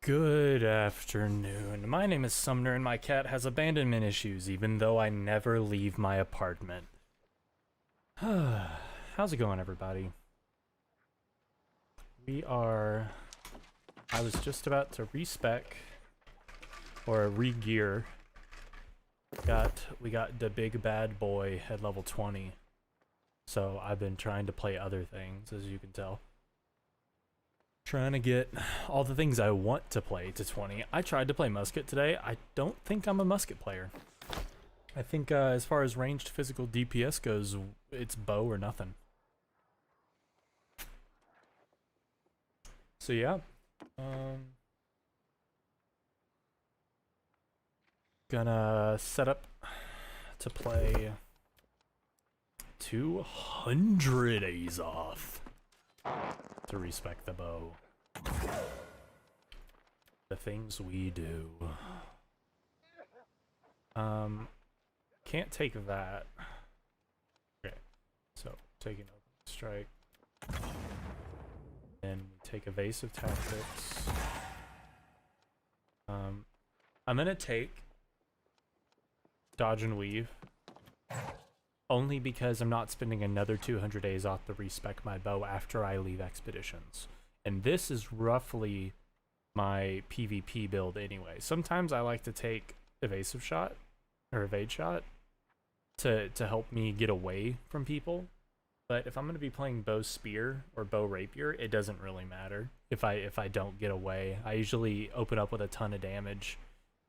Good afternoon. My name is Sumner and my cat has abandonment issues even though I never leave my apartment. How's it going, everybody? I was just about to respec or re-gear. We got the big bad boy at level 20. So I've been trying to play other things, as you can tell. Trying to get all the things I want to play to 20. I tried to play musket today. I don't think I'm a musket player. I think as far as ranged physical DPS goes, it's bow or nothing. So yeah. Gonna set up to play 200 A's off to respect the bow. The things we do. Can't take that. Okay, so taking open strike. Then we take evasive tactics. I'm gonna take dodge and weave. Only because I'm not spending another 200 days off to respec my bow after I leave expeditions. And this is roughly my PvP build anyway. Sometimes I like to take evasive shot or evade shot to help me get away from people. But if I'm going to be playing bow spear or bow rapier, it doesn't really matter if I don't get away. I usually open up with a ton of damage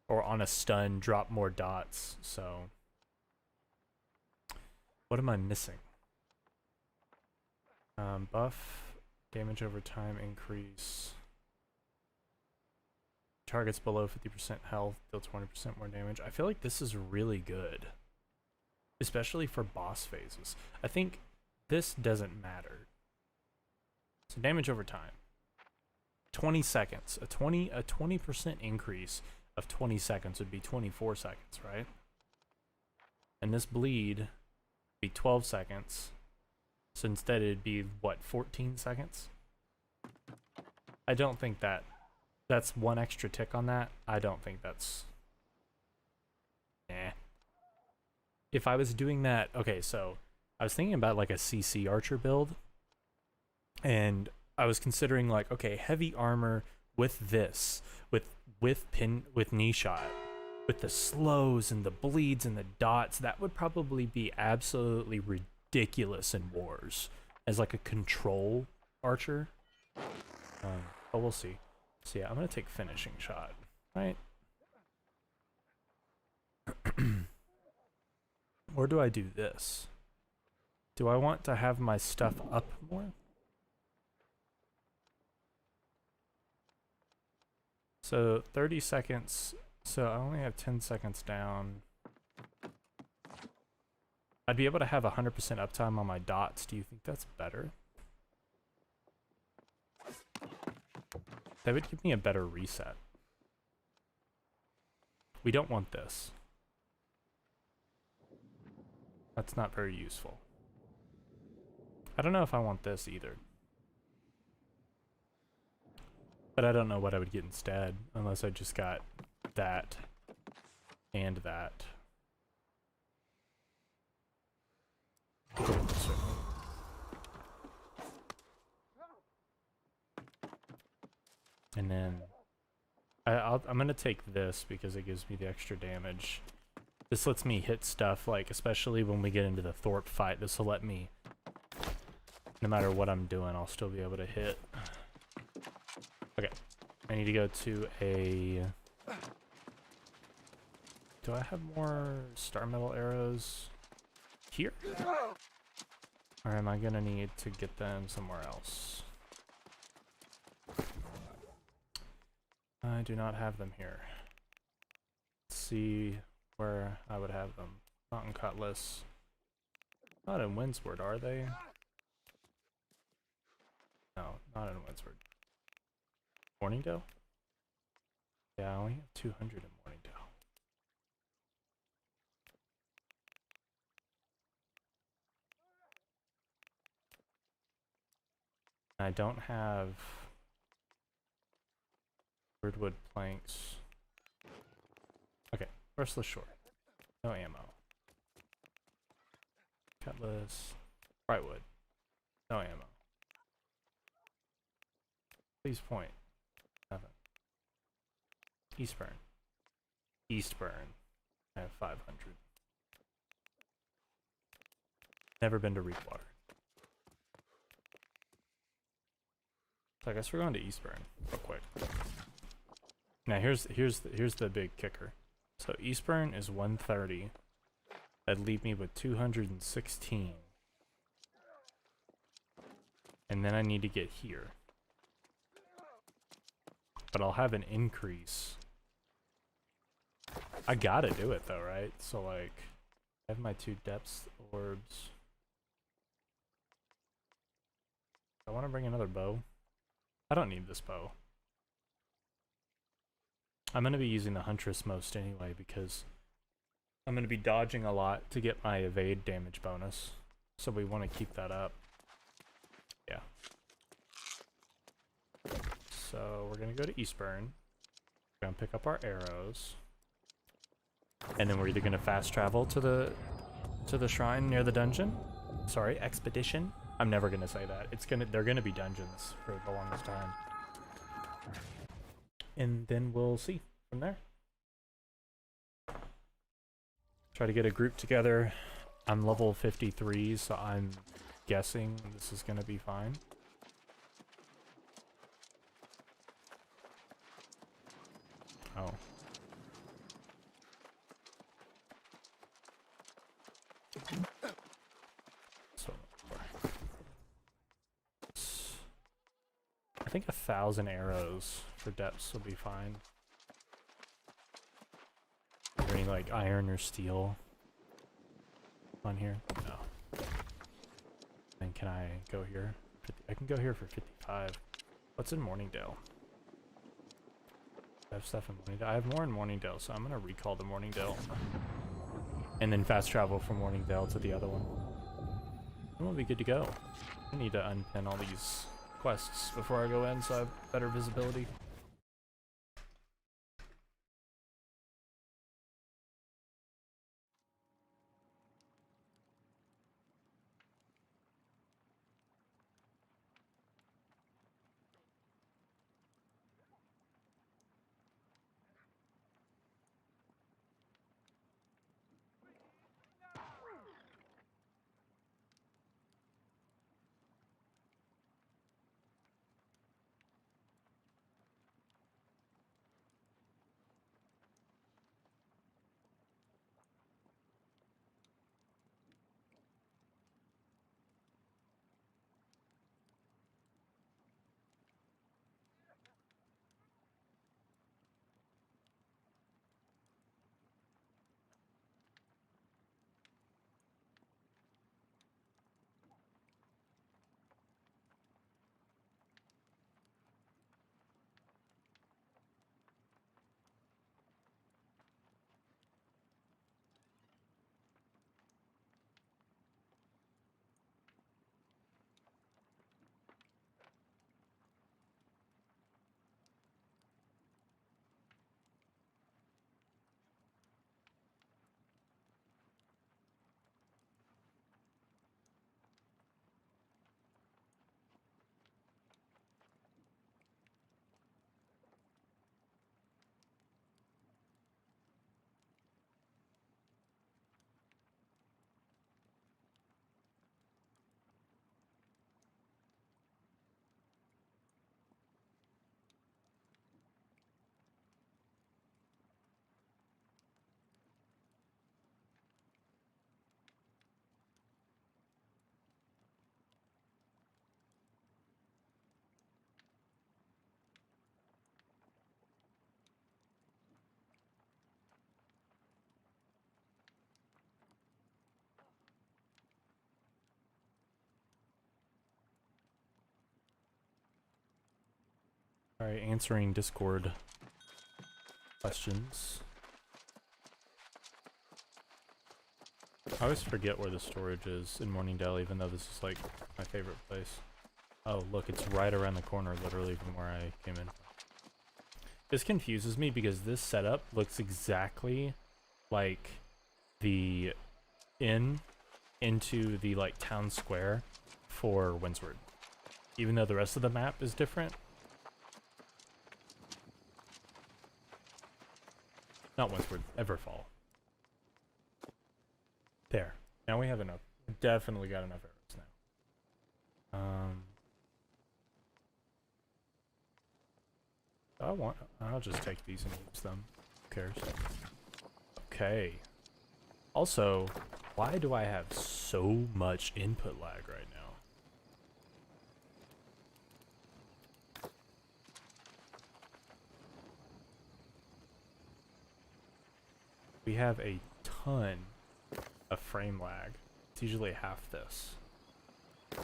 or on a stun drop more dots. So what am I missing? Buff, damage over time increase. Targets below 50% health, deal 20% more damage. I feel like this is really good, especially for boss phases. I think this doesn't matter. So damage over time. 20 seconds. A 20% increase of 20 seconds would be 24 seconds, right? And this bleed would be 12 seconds. So instead it'd be, what, 14 seconds? I don't think that's one extra tick on that. I don't think that's... Eh. If I was doing that... Okay, so I was thinking about like a CC archer build. And I was considering like, okay, heavy armor with this. With knee shot. With the slows and the bleeds and the dots. That would probably be absolutely ridiculous in wars. As like a control archer. But we'll see. So yeah, I'm gonna take finishing shot, right? Or do I do this? Do I want to have my stuff up more? So 30 seconds, so I only have 10 seconds down. I'd be able to have 100% uptime on my dots. Do you think that's better? That would give me a better reset. We don't want this. That's not very useful. I don't know if I want this either. But I don't know what I would get instead, unless I just got that and that. And then I'm gonna take this because it gives me the extra damage. This lets me hit stuff, like, especially when we get into the Thorpe fight, this will let me, no matter what I'm doing, I'll still be able to hit. Okay, I need to go to a... Do I have more star metal arrows here? Or am I gonna need to get them somewhere else? I do not have them here. Let's see where I would have them. Mountain Cutlass. Not in Windsward, are they? No, not in Windsward. Morningdale? Yeah, I only have 200 in Morningdale. I don't have... Birdwood planks. Okay, restless shore. No ammo. Cutlass. Brightwood. No ammo. Please point. Nothing. Eastburn. Eastburn. I have 500. Never been to Reedwater. So I guess we're going to Eastburn real quick. Now here's the big kicker. So Eastburn is 130. That'd leave me with 216. And then I need to get here. But I'll have an increase. I gotta do it though, right? So like, I have my 2 depths orbs. I want to bring another bow. I don't need this bow. I'm going to be using the Huntress most anyway because I'm going to be dodging a lot to get my evade damage bonus. So we want to keep that up. Yeah. So we're going to go to Eastburn. We're going to pick up our arrows. And then we're either going to fast travel to the shrine near the dungeon. Sorry, expedition. I'm never going to say that. They're going to be dungeons for the longest time. And then we'll see from there. Try to get a group together. I'm level 53, so I'm guessing this is going to be fine. Oh. So, I think 1,000 arrows for depths will be fine. Is there any like iron or steel on here? No. Then can I go here? I can go here for 55. What's in Morningdale? I have stuff in Morningdale. I have more in Morningdale, so I'm gonna recall the Morningdale. And then fast travel from Morningdale to the other one. And we'll be good to go. I need to unpin all these quests before I go in so I have better visibility. Alright, answering Discord questions. I always forget where the storage is in Morningdale, even though this is like my favorite place. Oh, look, it's right around the corner, literally, from where I came in. This confuses me because this setup looks exactly like the inn into the like town square for Windsward, even though the rest of the map is different. Not Windsward, Everfall. There. Now we have enough. Definitely got enough arrows now. I'll just take these and use them. Who cares? Okay. Also, why do I have so much input lag right now? We have a ton of frame lag. It's usually half this. I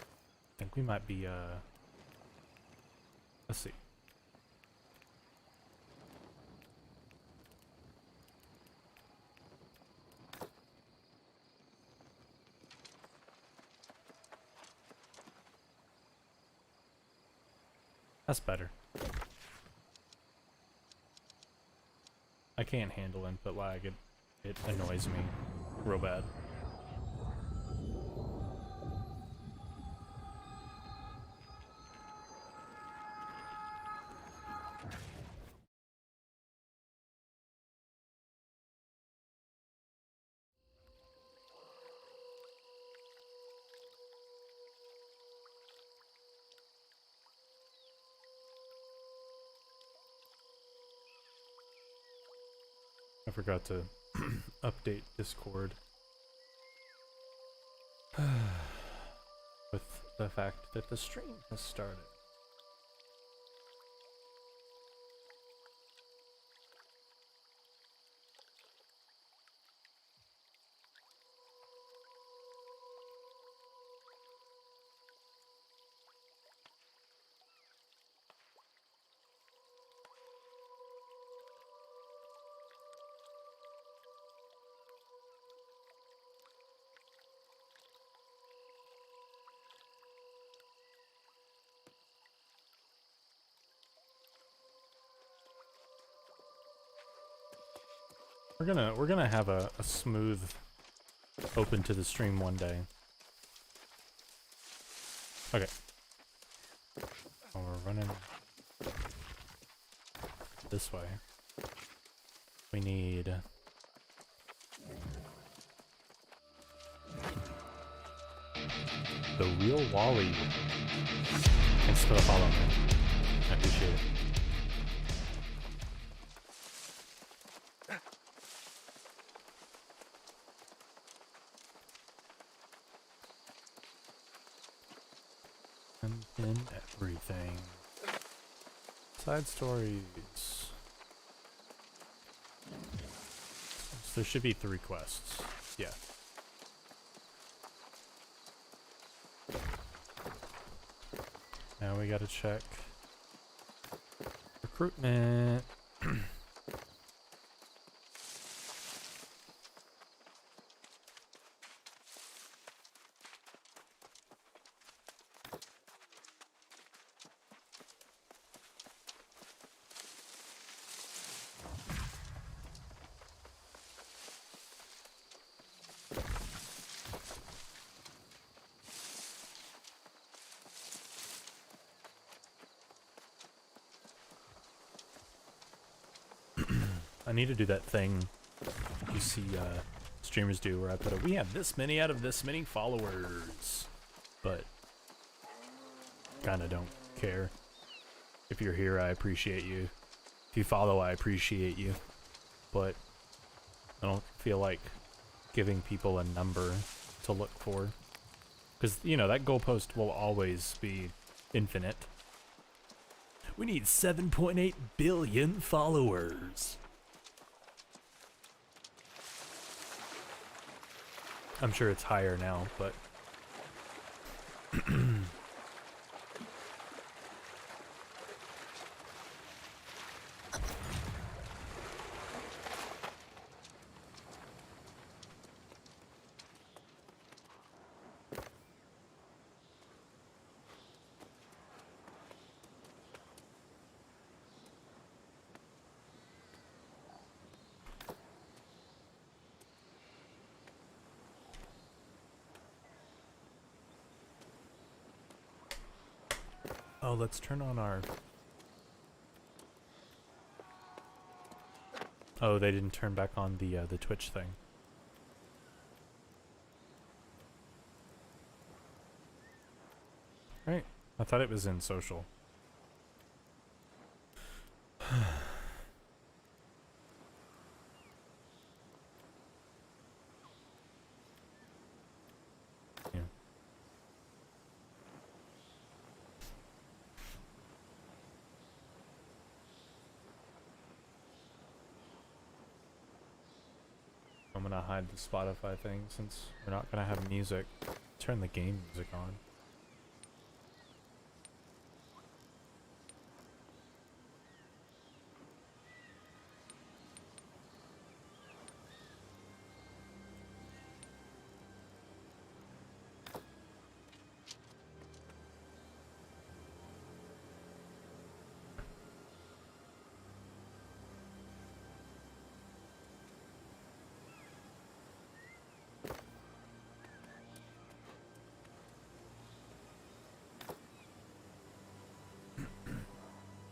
think we might be, let's see. That's better. I can't handle input lag. It annoys me real bad. I forgot to update Discord with the fact that the stream has started. We're gonna have a smooth open to the stream one day. Okay. Oh, we're running this way. We need the real Wally. Thanks for the follow, man. I appreciate it. And in everything. Side stories. So there should be 3 quests. Yeah. Now we gotta check recruitment. I need to do that thing you see streamers do where I put we have this many out of this many followers, but kinda don't care. If you're here, I appreciate you. If you follow, I appreciate you. But I don't feel like giving people a number to look for. Because, you know, that goalpost will always be infinite. We need 7.8 billion followers. I'm sure it's higher now, but Oh, let's turn on our... Oh, they didn't turn back on the Twitch thing. Right. I thought it was in social. Yeah. I'm gonna hide the Spotify thing since we're not gonna have music. Turn the game music on.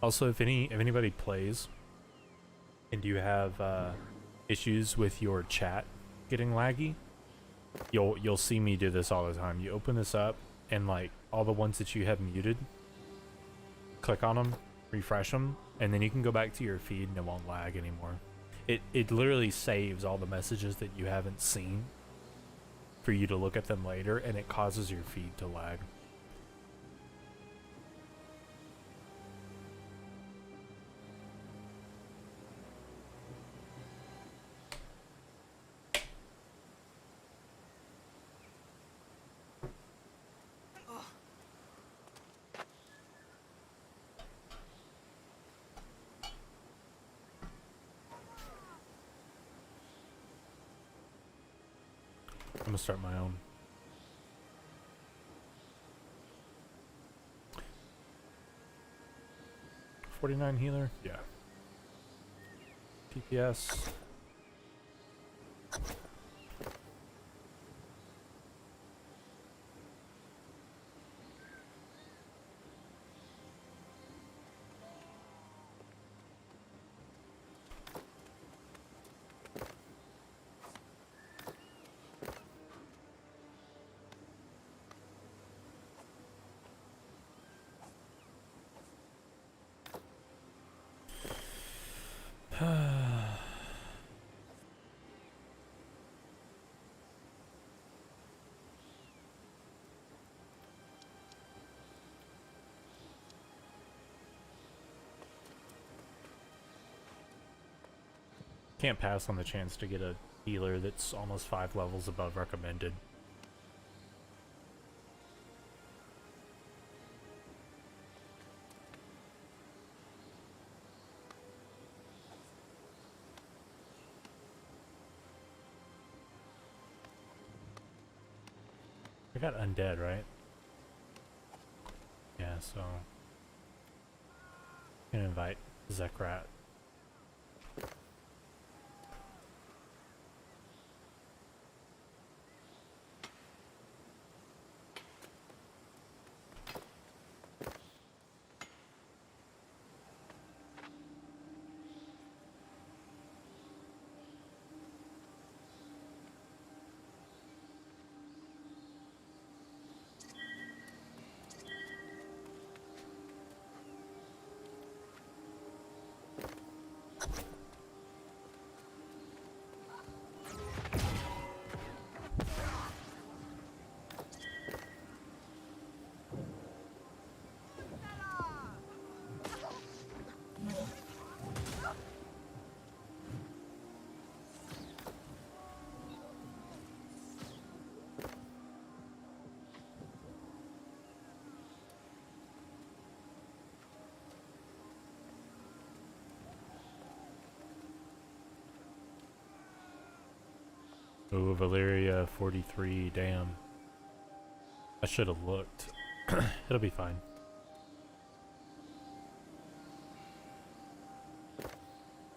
Also, if anybody plays and you have issues with your chat getting laggy, you'll see me do this all the time. You open this up and like all the ones that you have muted, click on them, refresh them, and then you can go back to your feed and it won't lag anymore. It literally saves all the messages that you haven't seen for you to look at them later, and it causes your feed to lag. I'm gonna start my own. $49 healer? Yeah. TPS. Can't pass on the chance to get a healer that's almost 5 levels above recommended. I got undead, right? Yeah, so I'm gonna invite Zekrat. Oh, Valeria 43, damn. I should have looked. It'll be fine.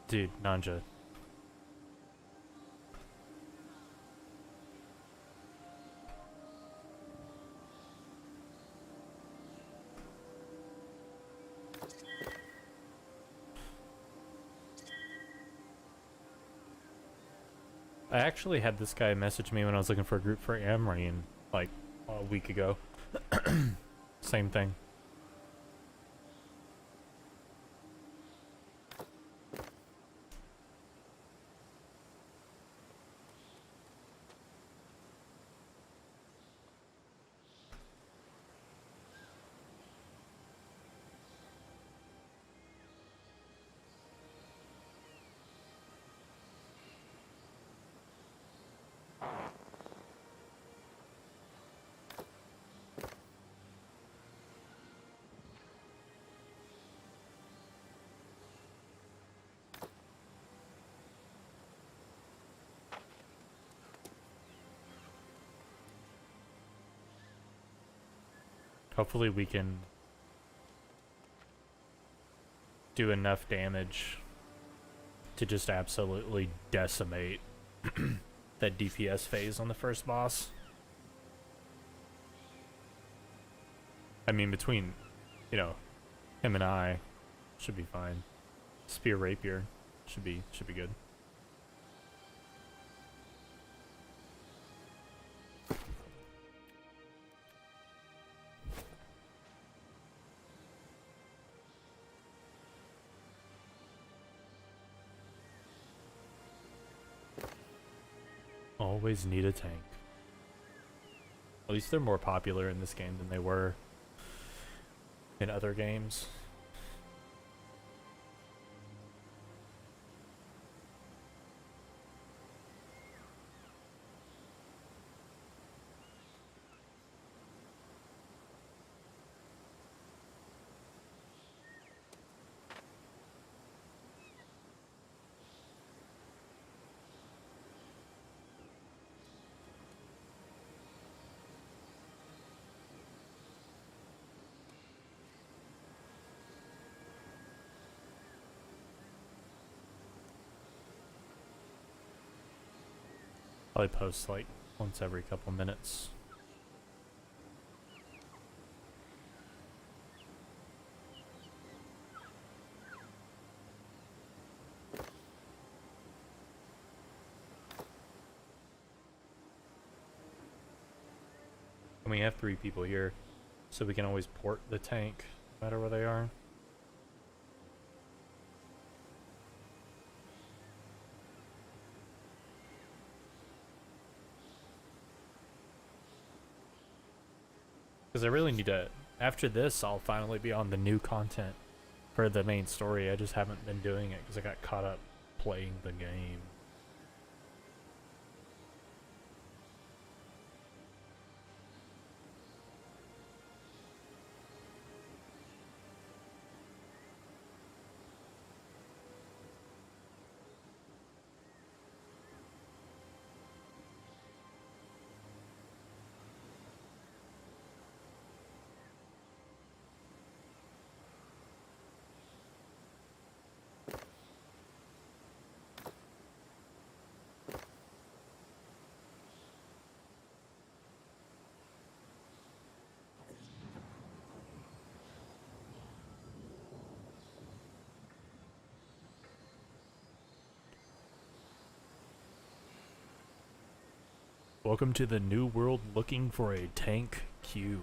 Dude, Nanja. I actually had this guy message me when I was looking for a group for Amrine like a week ago. Same thing. Hopefully we can do enough damage to just absolutely decimate that DPS phase on the first boss. I mean, between, you know, him and I, should be fine. Spear Rapier should be good. Always need a tank. At least they're more popular in this game than they were in other games. Probably post like once every couple minutes. And we have 3 people here, so we can always port the tank no matter where they are. Because I really need to, after this, I'll finally be on the new content for the main story. I just haven't been doing it because I got caught up playing the game. Welcome to the new world looking for a tank queue.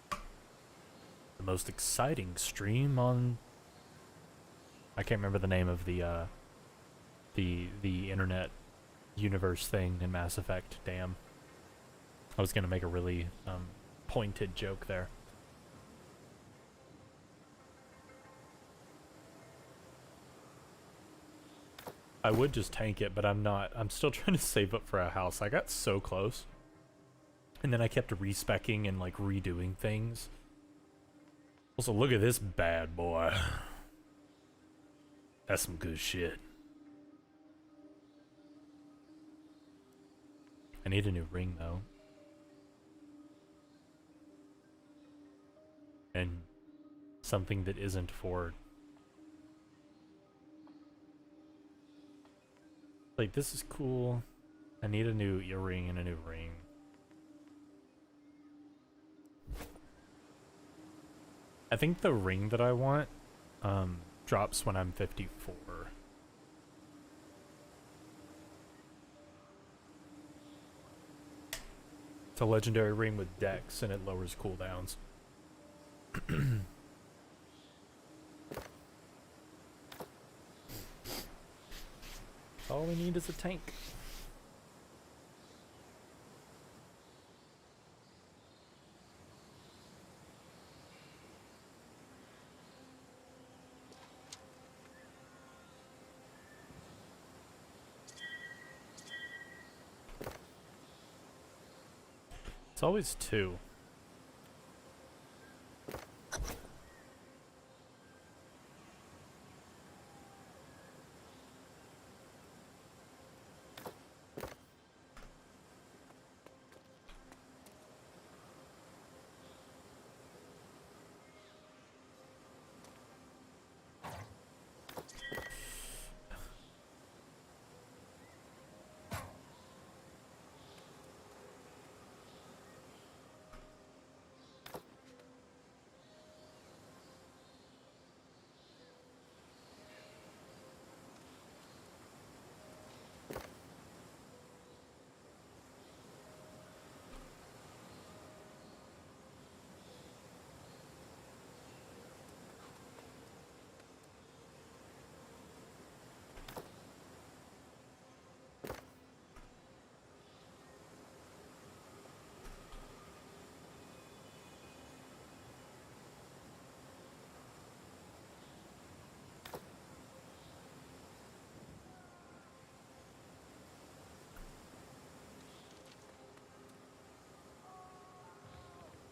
The most exciting stream on... I can't remember the name of the internet universe thing in Mass Effect, damn. I was gonna make a really pointed joke there. I would just tank it, but I'm not. I'm still trying to save up for a house. I got so close. And then I kept respecking and like redoing things. Also, look at this bad boy. That's some good shit. I need a new ring though. And something that isn't for... Like, this is cool. I need a new earring and a new ring. I think the ring that I want drops when I'm 54. It's a legendary ring with dex and it lowers cooldowns. All we need is a tank. It's always two.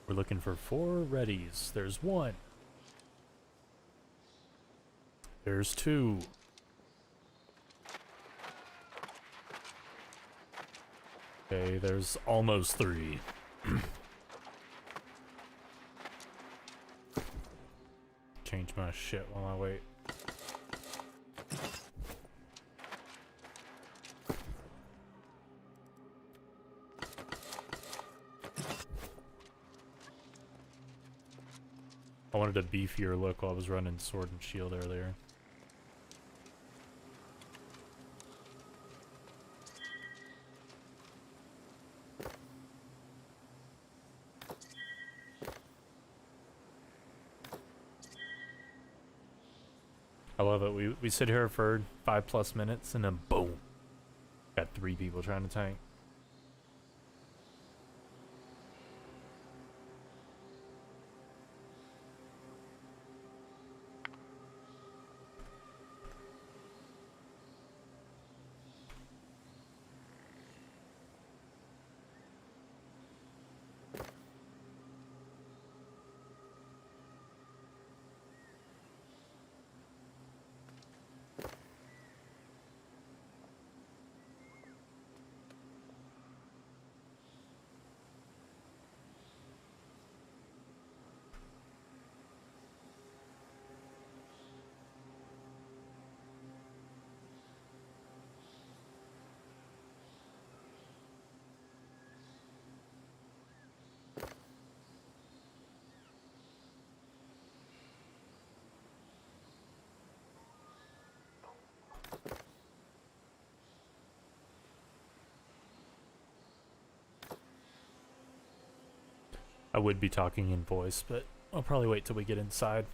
We're looking for 4 readies. There's 1. There's 2. Okay, there's almost 3. Change my shit while I wait. I wanted a beefier look while I was running sword and shield earlier. I love it. We sit here for 5+ minutes and then boom. Got 3 people trying to tank. I would be talking in voice, but I'll probably wait till we get inside.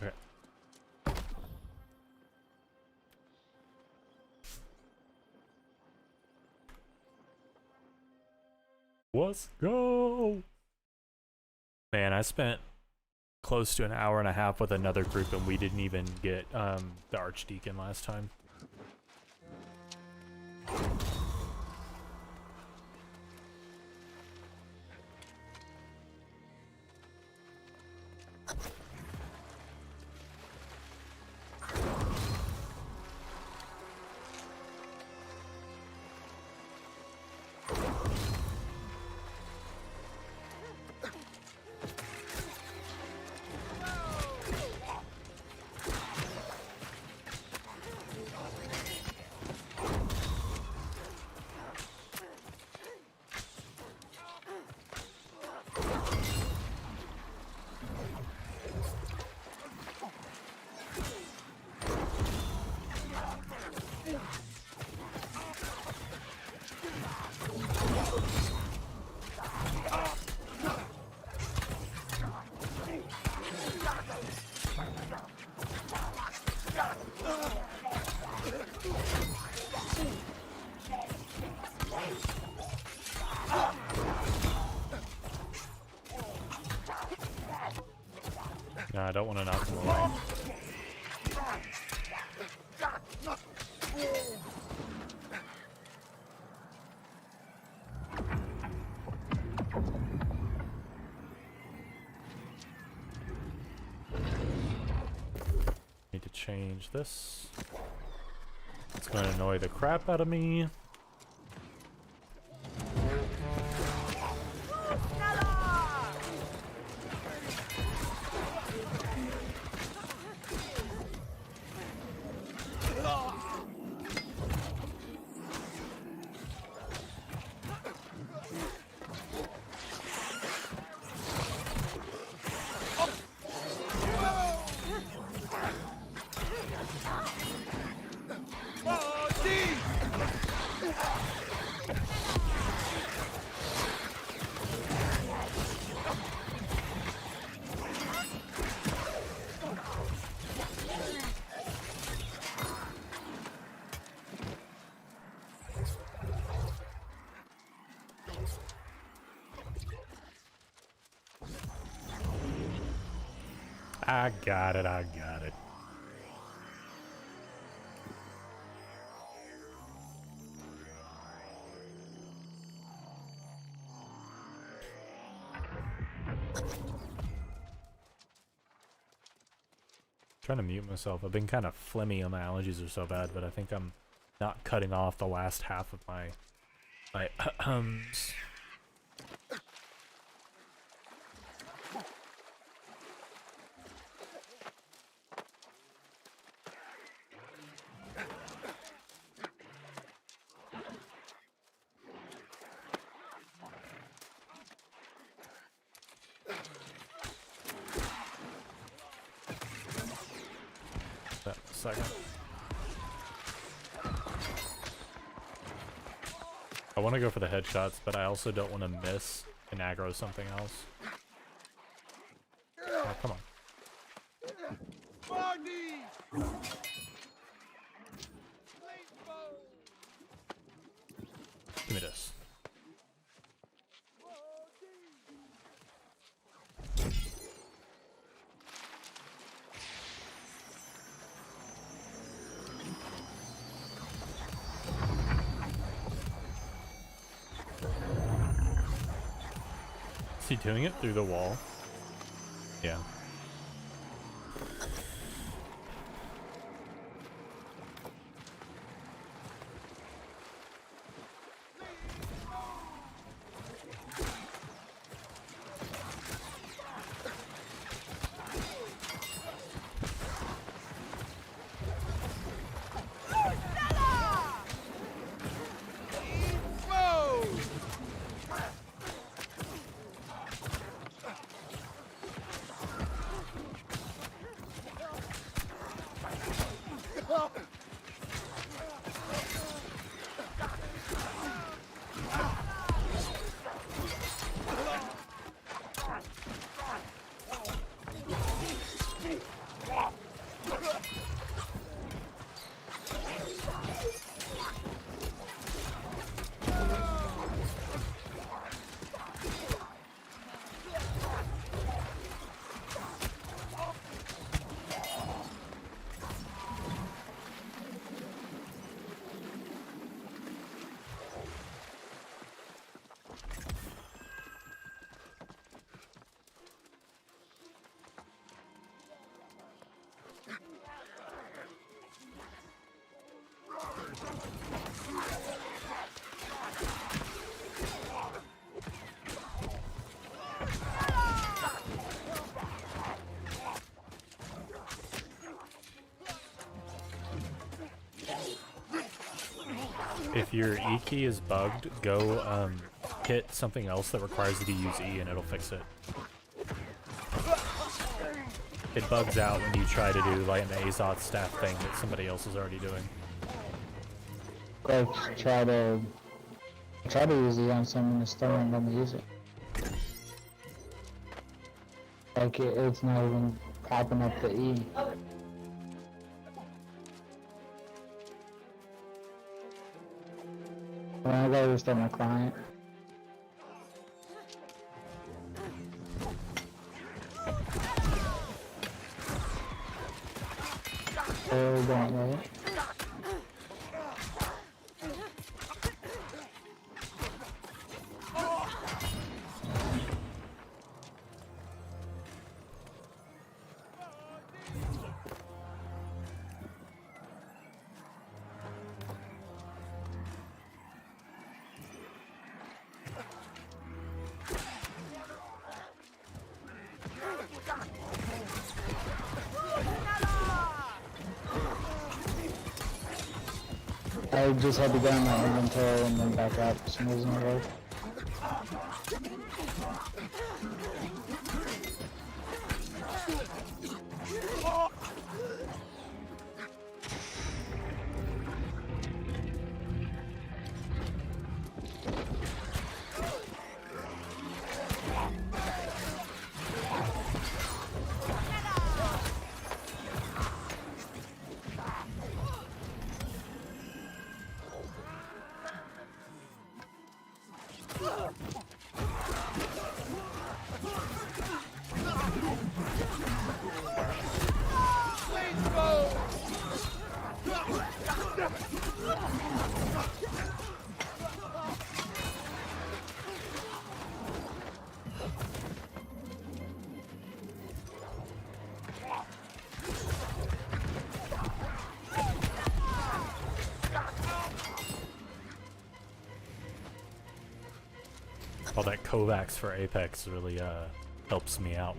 Okay. Let's go! Man, I spent close to an hour and a half with another group and we didn't even get the Archdeacon last time. I don't want to knock him away. Need to change this. It's going to annoy the crap out of me. I got it, I got it. Trying to mute myself. I've been kind of phlegmy and my allergies are so bad, but I think I'm not cutting off the last half of my ums. Second. I want to go for the headshots, but I also don't want to miss and aggro something else. Oh, come on. Give me this. Is he doing it through the wall? Yeah. If your E key is bugged, go hit something else that requires you to use E and it'll fix it. It bugs out when you try to do like an Azoth staff thing that somebody else is already doing. Like try to use E on someone that's still not gonna use it. Like it's not even popping up the E. When I go restart my client. Oh, don't right. I just had to go in my inventory and then back out for some reason. Like, all that Kovacs for Apex really helps me out.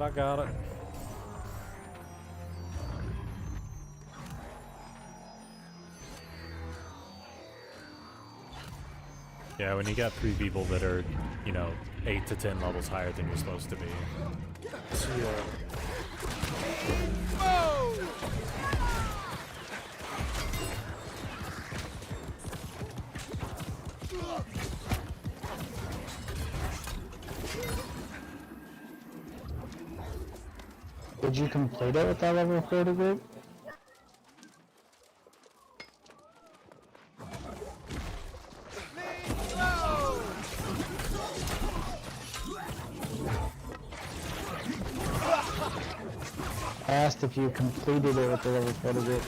I got it. Yeah, when you got 3 people that are, you know, 8 to 10 levels higher than you're supposed to be. did you complete it with that level 40 group? I asked if you completed it with the level 40 group.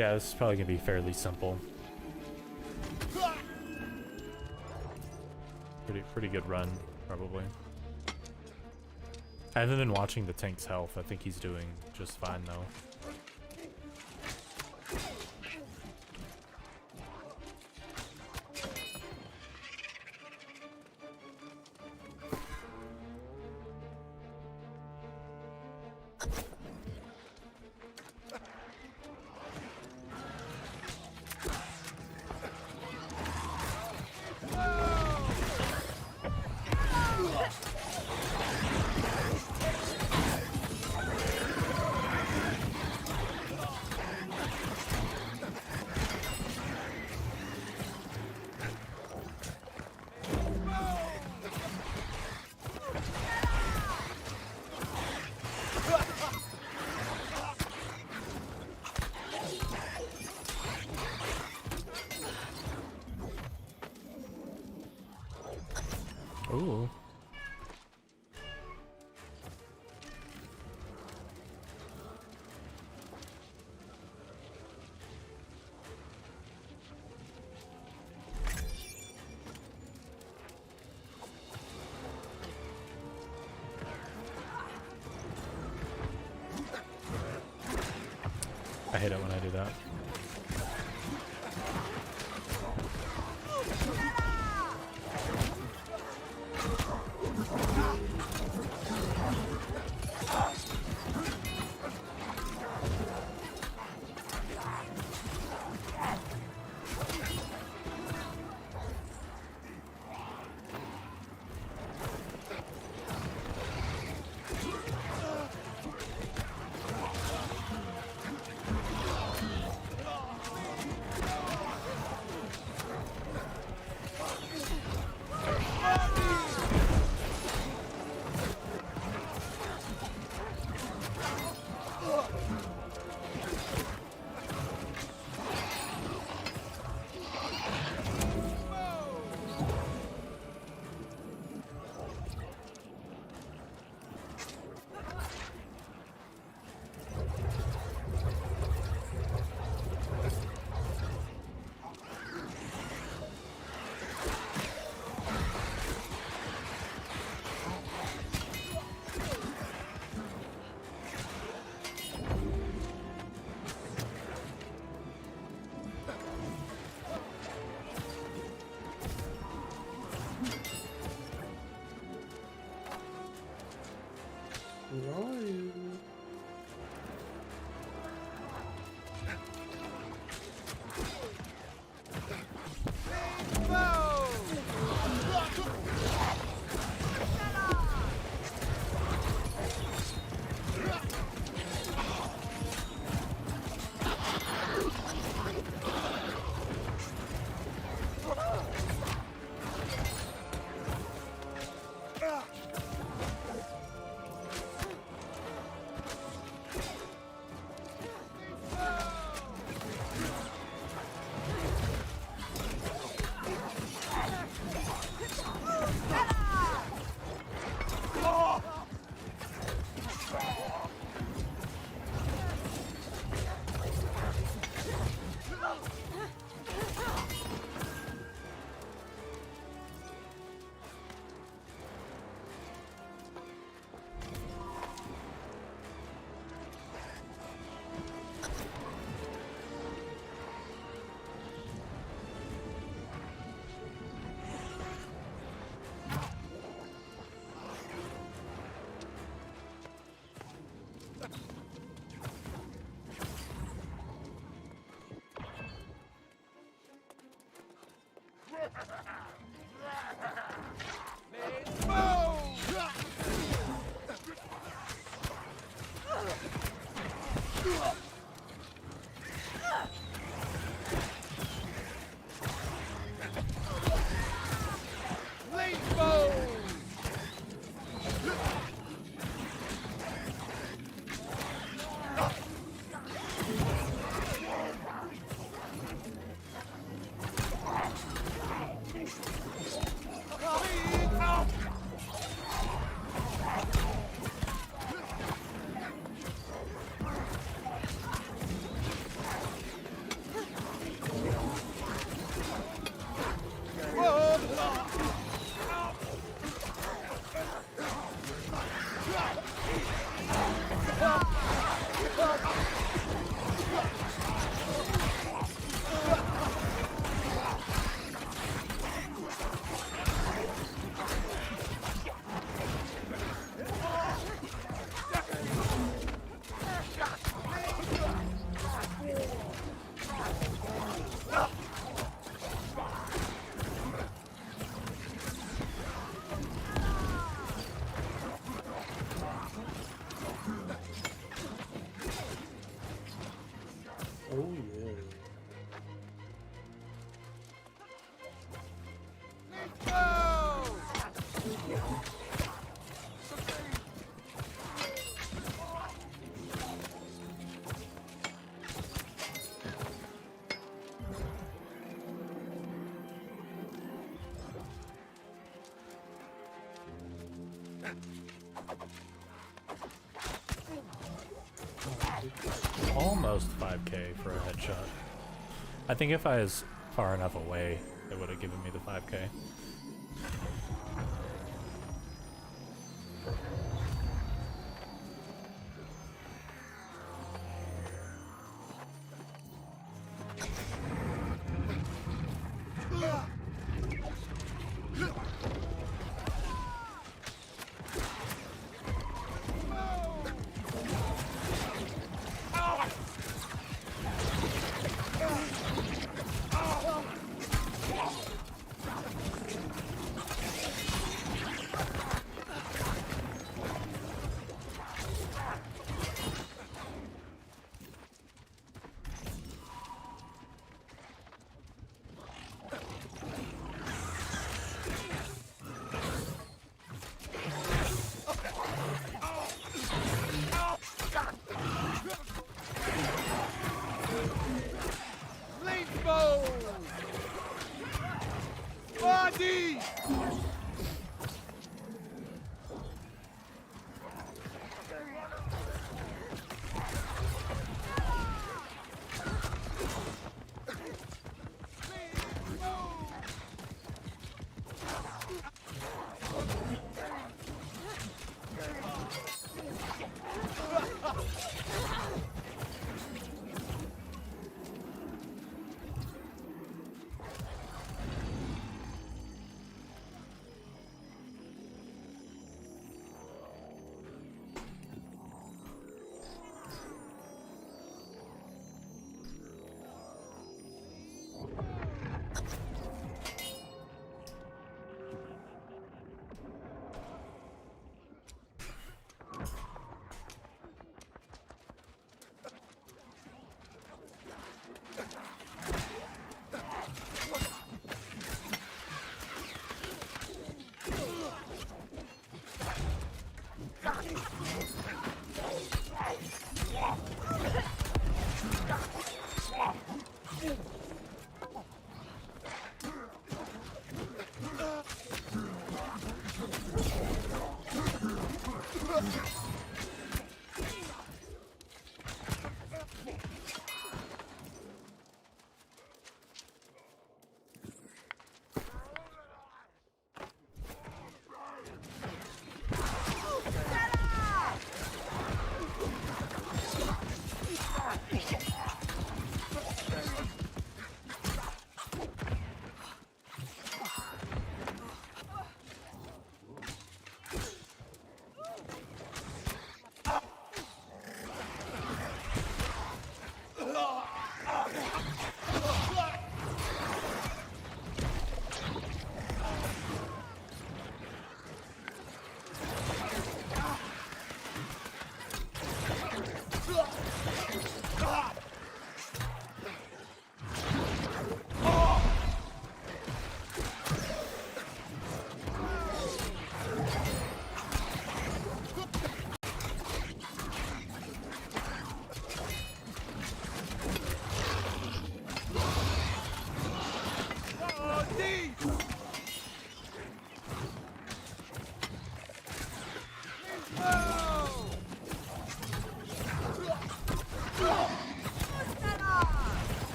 Yeah, this is probably gonna be fairly simple. Pretty good run, probably. I haven't been watching the tank's health. I think he's doing just fine though. Ooh. I hate it when I do that. Almost 5k for a headshot. I think if I was far enough away, it would have given me the 5k.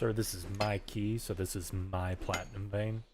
Sir, this is my key, so this is my platinum vein.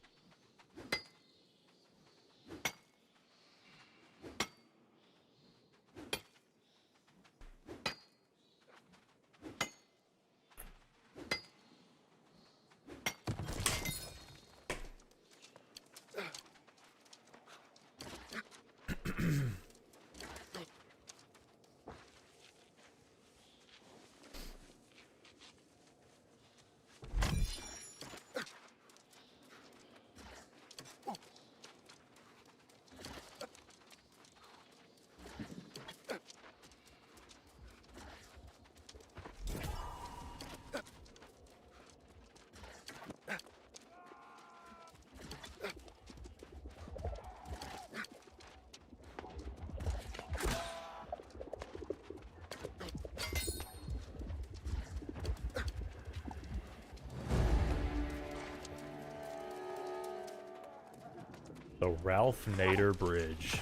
The Ralph Nader Bridge.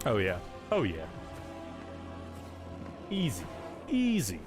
Oh yeah. Oh yeah. Easy. Easy.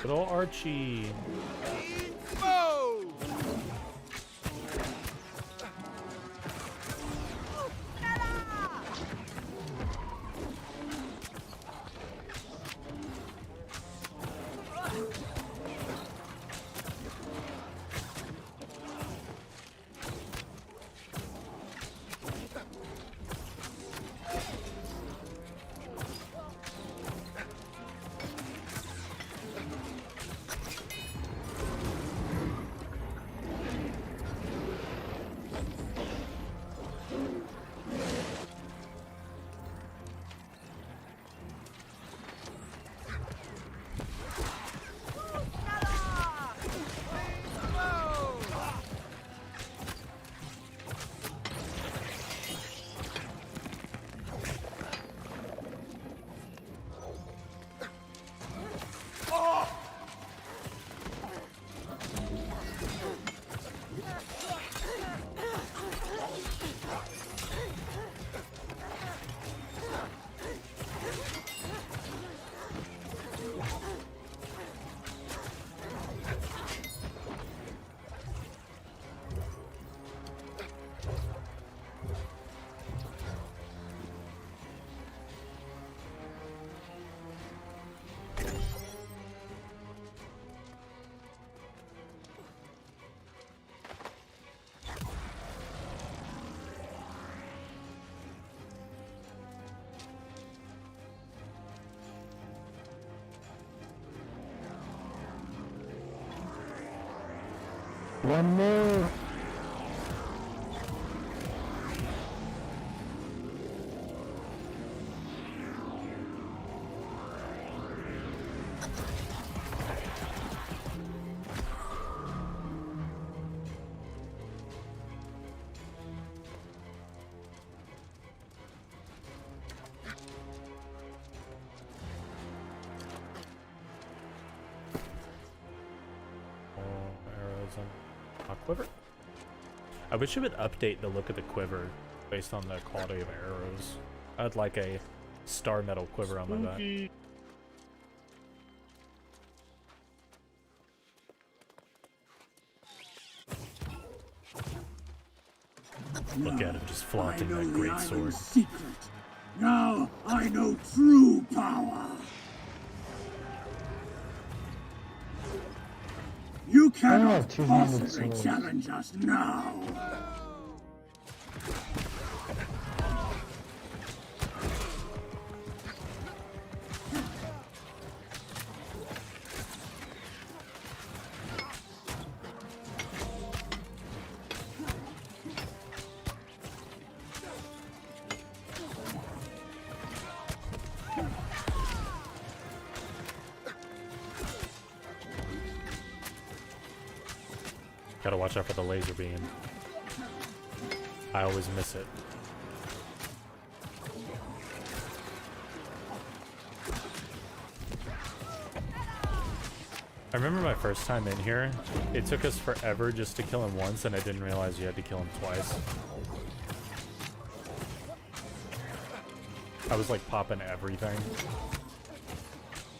Good old Archie. One more. Arrows on a quiver. I wish it would update the look of the quiver based on the quality of arrows. I'd like a star metal quiver on my back. Look at him just flaunting that great sword. Secret. Now I know true power. You cannot two-handed possibly swords. challenge us now. Gotta watch out for the laser beam. I always miss it. I remember my first time in here, it took us forever just to kill him once, and I didn't realize you had to kill him twice. I was like popping everything.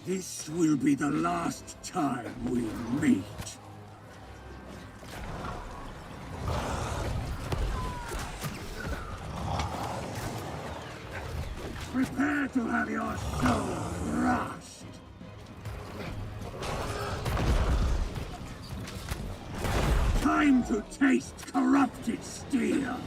This will be the last time we meet. Prepare to have your soul crushed. Time to taste corrupted steel.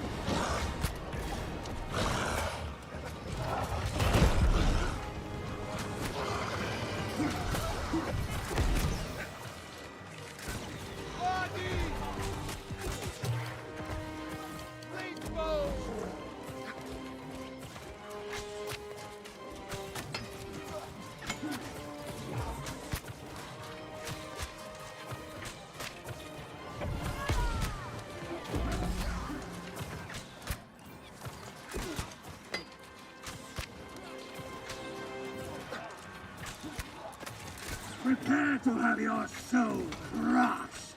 Prepare to have your soul crushed.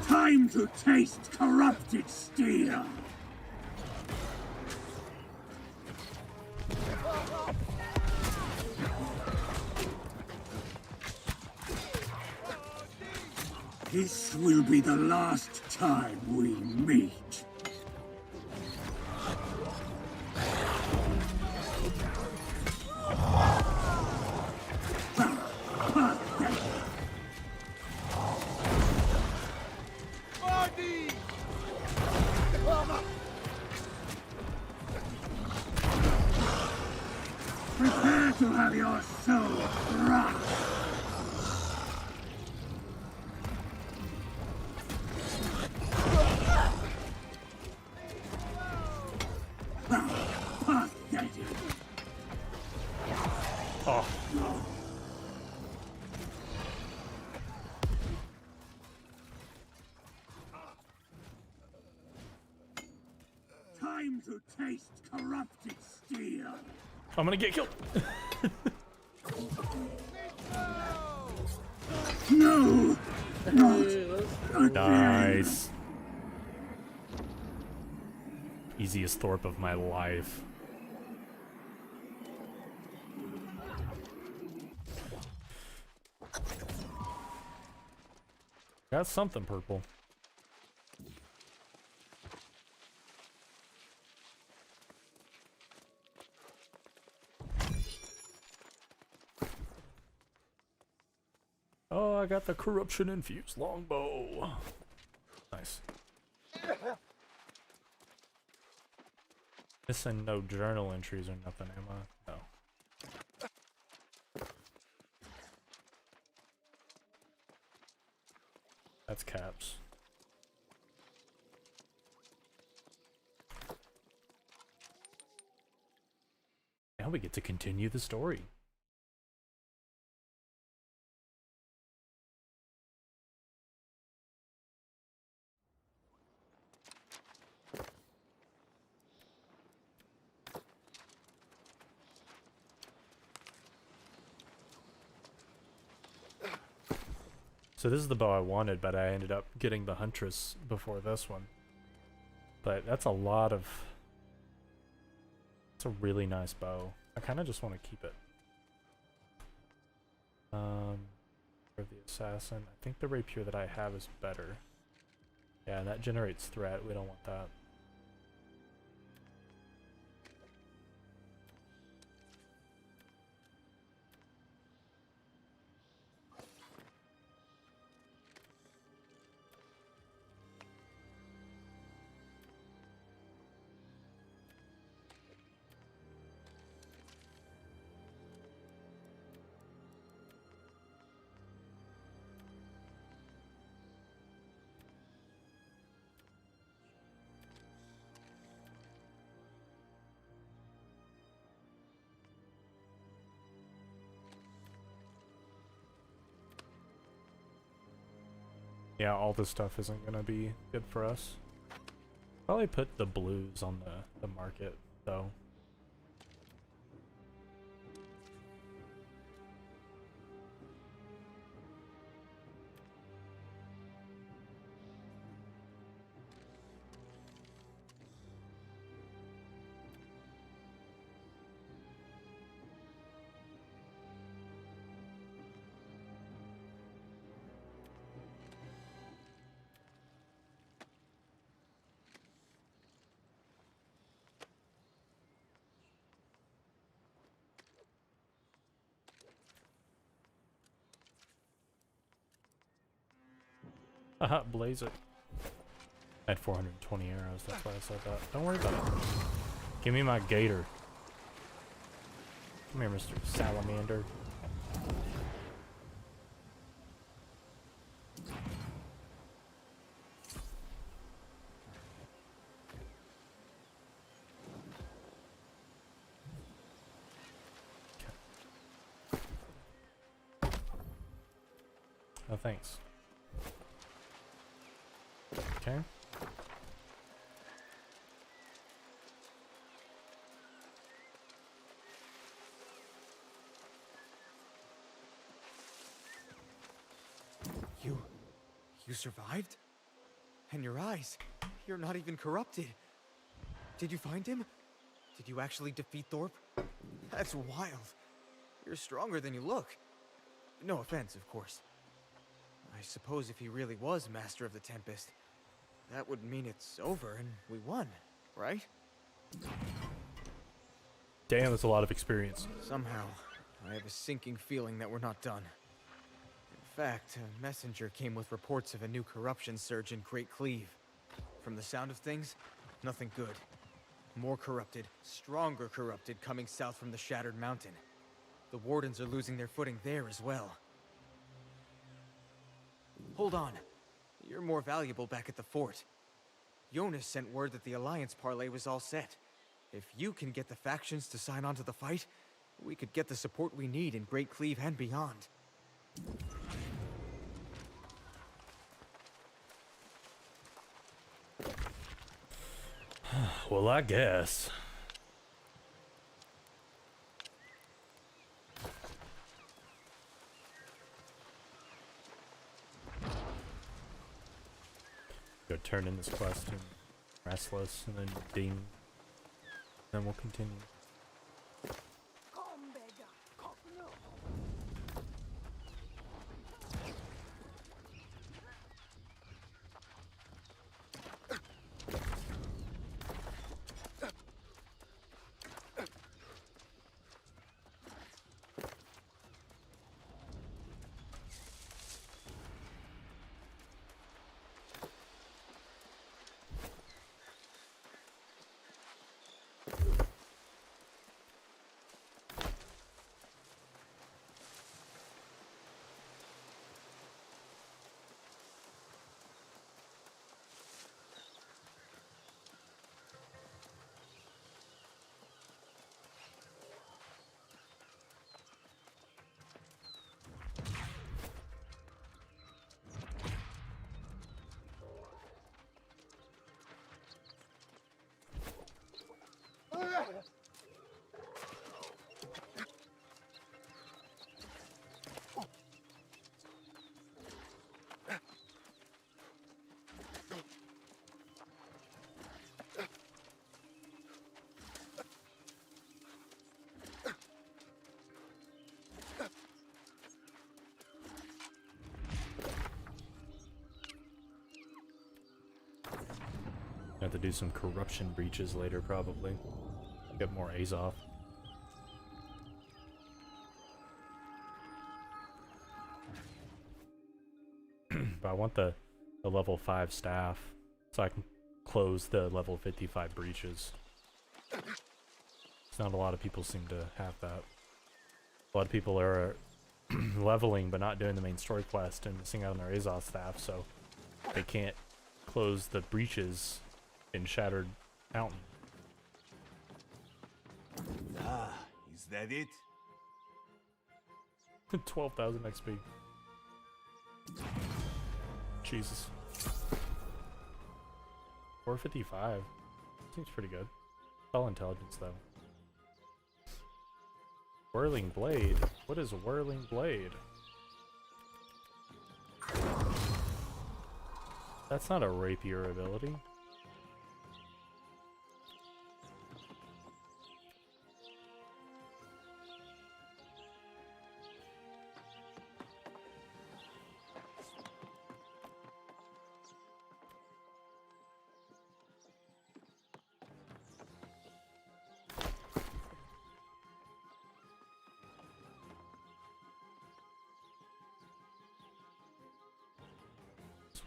Time to taste corrupted steel. This will be the last time we meet. Prepare to have your soul crushed. Pathetic. Oh. Time to taste corrupted steel. I'm gonna get killed. No! Not again! Nice. Easiest Thorpe of my life. Got something purple. Oh, I got the corruption infused longbow. Nice. Missing no journal entries or nothing, am I? No. That's caps. Now we get to continue the story. So this is the bow I wanted, but I ended up getting the Huntress before this one. But that's a lot of... It's a really nice bow. I kind of just want to keep it. For the Assassin, I think the Rapier that I have is better. Yeah, that generates threat. We don't want that. Yeah, all this stuff isn't gonna be good for us. Probably put the blues on the market, though. Haha, blaze it. I had 420 arrows, that's why I said that. Don't worry about it. Give me my gator. Come here, Mr. Salamander. Oh, thanks. Okay. You survived? And your eyes, you're not even corrupted. Did you find him? Did you actually defeat Thorpe? That's wild. You're stronger than you look. No offense, of course. I suppose if he really was Master of the Tempest, that would mean it's over and we won, right? Damn, that's a lot of experience. Somehow, I have a sinking feeling that we're not done. In fact, a messenger came with reports of a new corruption surge in Great Cleave. From the sound of things, nothing good. More corrupted, stronger corrupted coming south from the Shattered Mountain. The Wardens are losing their footing there as well. Hold on. You're more valuable back at the fort. Jonas sent word that the Alliance parlay was all set. If you can get the factions to sign on to the fight, we could get the support we need in Great Cleave and beyond. Well, I guess. Go turn in this quest and Restless, and then Ding. Then we'll continue. Have to do some corruption breaches later, probably. Get more A's off. But I want the level 5 staff so I can close the level 55 breaches. It's not a lot of people seem to have that. A lot of people are leveling but not doing the main story quest and missing out on their Azov staff, so they can't close the breaches in Shattered Mountain. Ah, is that it? 12,000 XP. Jesus. 455. Seems pretty good. All intelligence though. Whirling Blade? What is a Whirling Blade? That's not a rapier ability.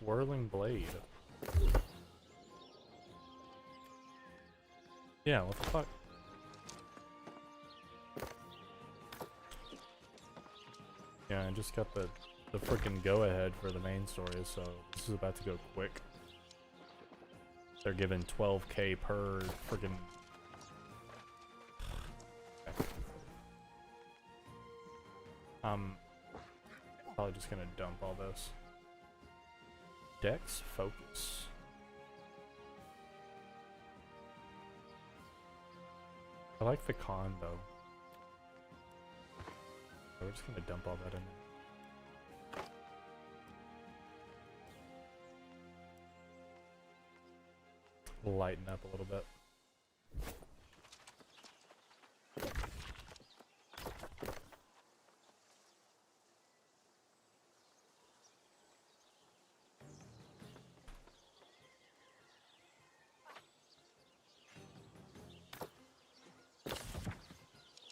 Whirling Blade. Yeah, what the fuck? Yeah, I just got the freaking go-ahead for the main story, so this is about to go quick. They're giving 12k per freaking... Probably just gonna dump all this. Dex Focus. I like the con though. We're just gonna dump all that in lighten up a little bit.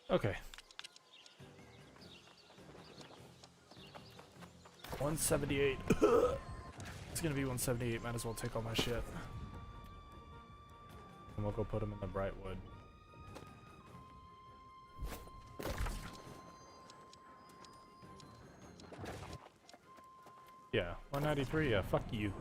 Okay. 178. It's gonna be 178. Might as well take all my shit. And we'll go put them in the Brightwood. Yeah, 193. Yeah, fuck you.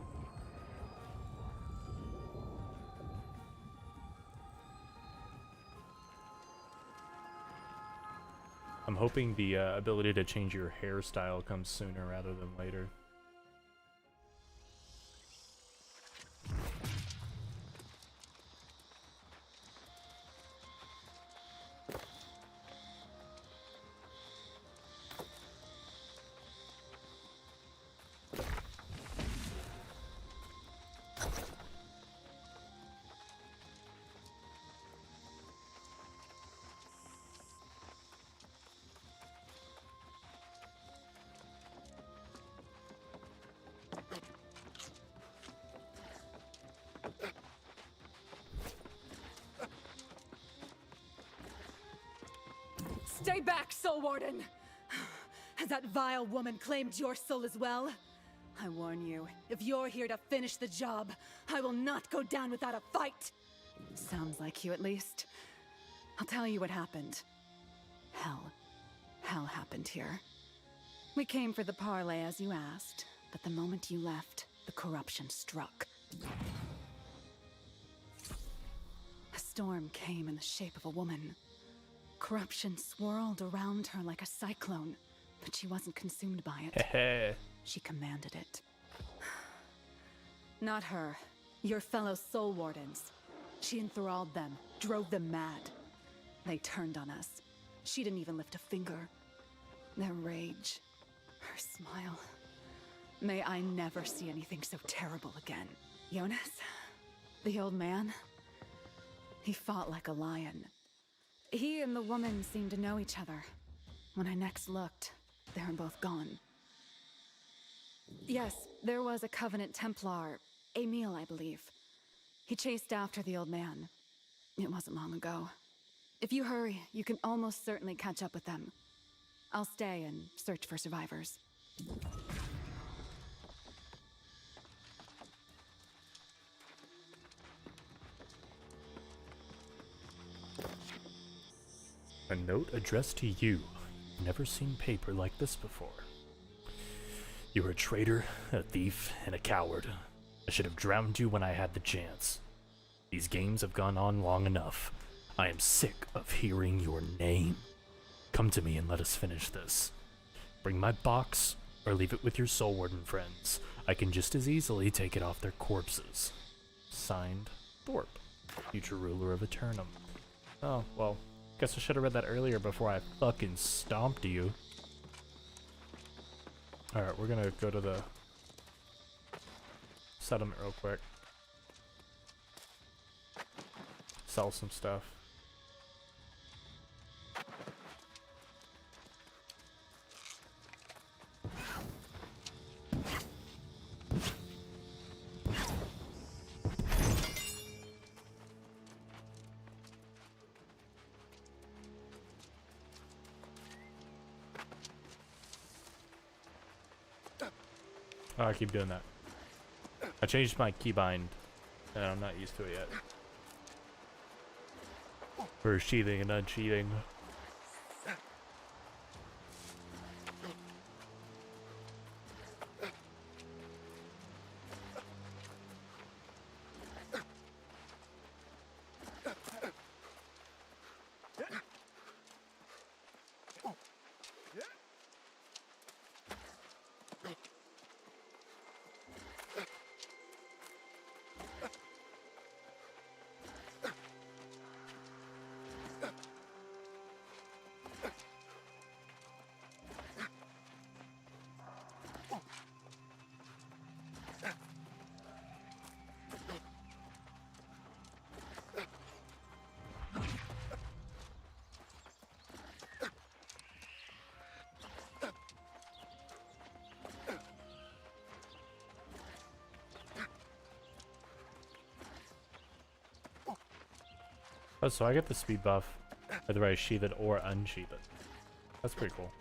I'm hoping the ability to change your hairstyle comes sooner rather than later. Stay back, Soul Warden! Has that vile woman claimed your soul as well? I warn you, if you're here to finish the job, I will not go down without a fight! Sounds like you, at least. I'll tell you what happened. Hell. Hell happened here. We came for the parlay as you asked, but the moment you left, the corruption struck. A storm came in the shape of a woman. Corruption swirled around her like a cyclone, but she wasn't consumed by it. Hehe. She commanded it. Not her. Your fellow Soul Wardens. She enthralled them, drove them mad. They turned on us. She didn't even lift a finger. Their rage, her smile. May I never see anything so terrible again. Jonas, the old man, he fought like a lion. He and the woman seemed to know each other. When I next looked, they were both gone. Yes, there was a Covenant Templar, Emil, I believe. He chased after the old man. It wasn't long ago. If you hurry, you can almost certainly catch up with them. I'll stay and search for survivors. A note addressed to you. Never seen paper like this before. You're a traitor, a thief, and a coward. I should have drowned you when I had the chance. These games have gone on long enough. I am sick of hearing your name. Come to me and let us finish this. Bring my box, or leave it with your Soul Warden friends. I can just as easily take it off their corpses. Signed, Thorpe, future ruler of Eternum. Oh, well. Guess I should have read that earlier before I fucking stomped you. Alright, we're gonna go to the settlement real quick. Sell some stuff. Oh, I keep doing that. I changed my keybind, and I'm not used to it yet. For sheathing and unsheathing. Oh, so I get the speed buff whether I sheath it or unsheath it. That's pretty cool.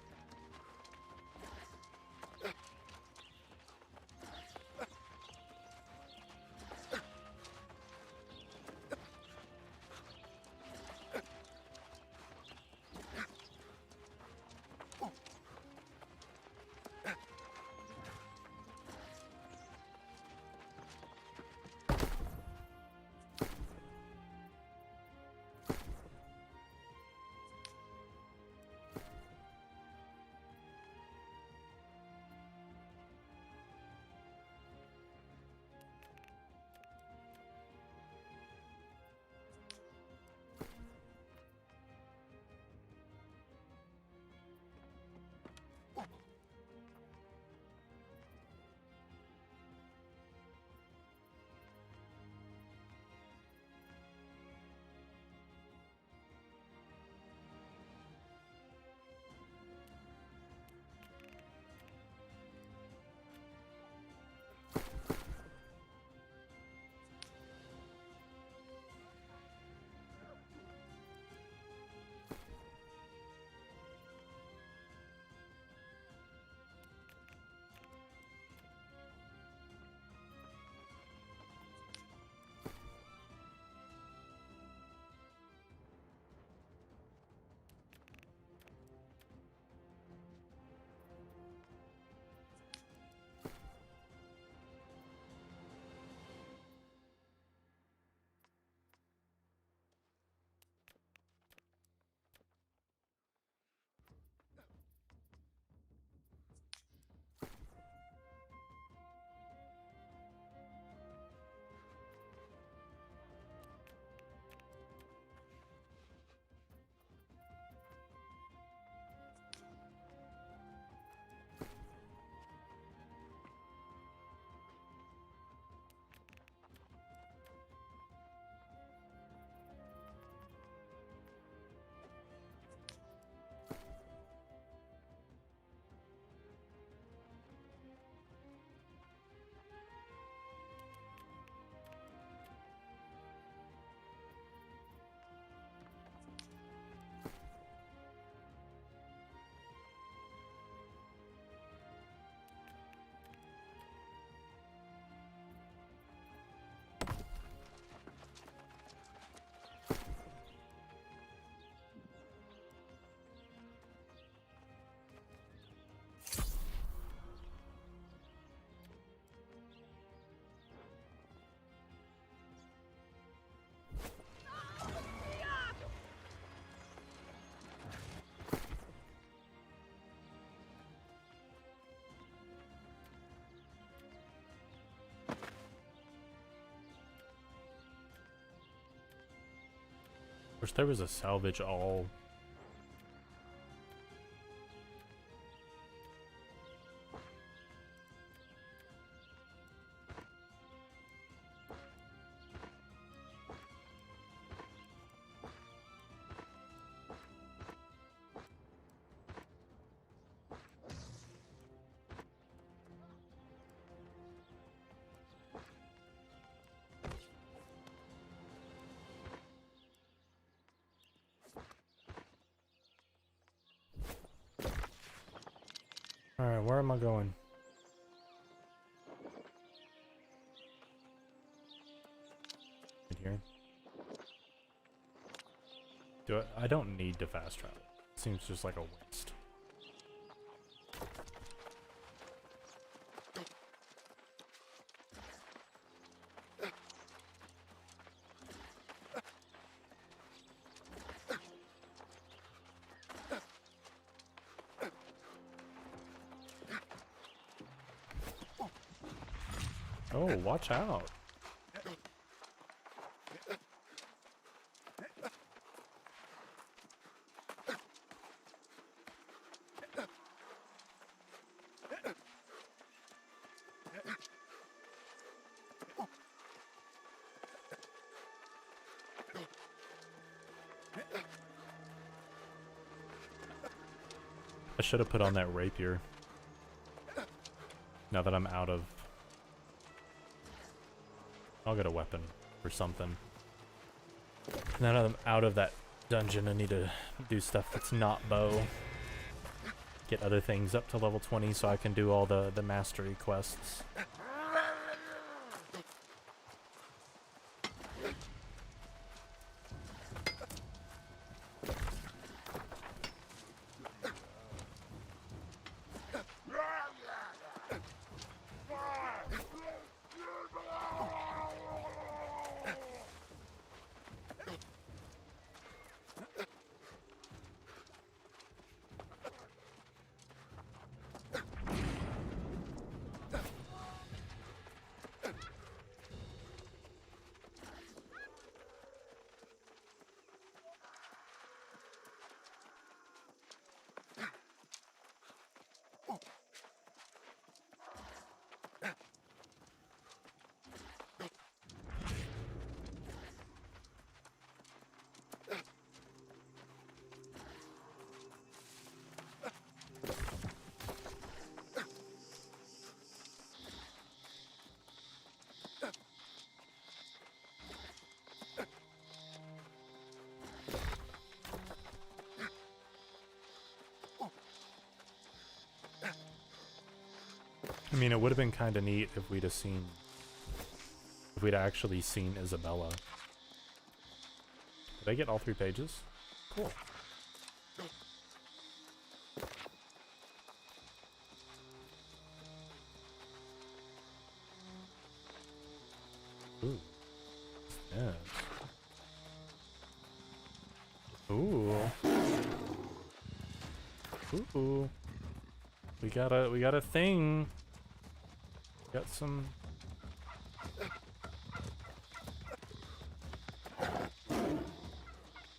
Wish there was a salvage all. Alright, where am I going? Right here. I don't need to fast travel. Seems just like a waste. Oh, watch out. I should have put on that rapier. Now that I'm out of... I'll get a weapon or something. Now that I'm out of that dungeon, I need to do stuff that's not bow. Get other things up to level 20 so I can do all the mastery quests. I mean, it would have been kind of neat if we'd actually seen Isabella. Did I get all 3 pages? Cool. Ooh. Yeah. Ooh. Ooh. We got a thing. Got some.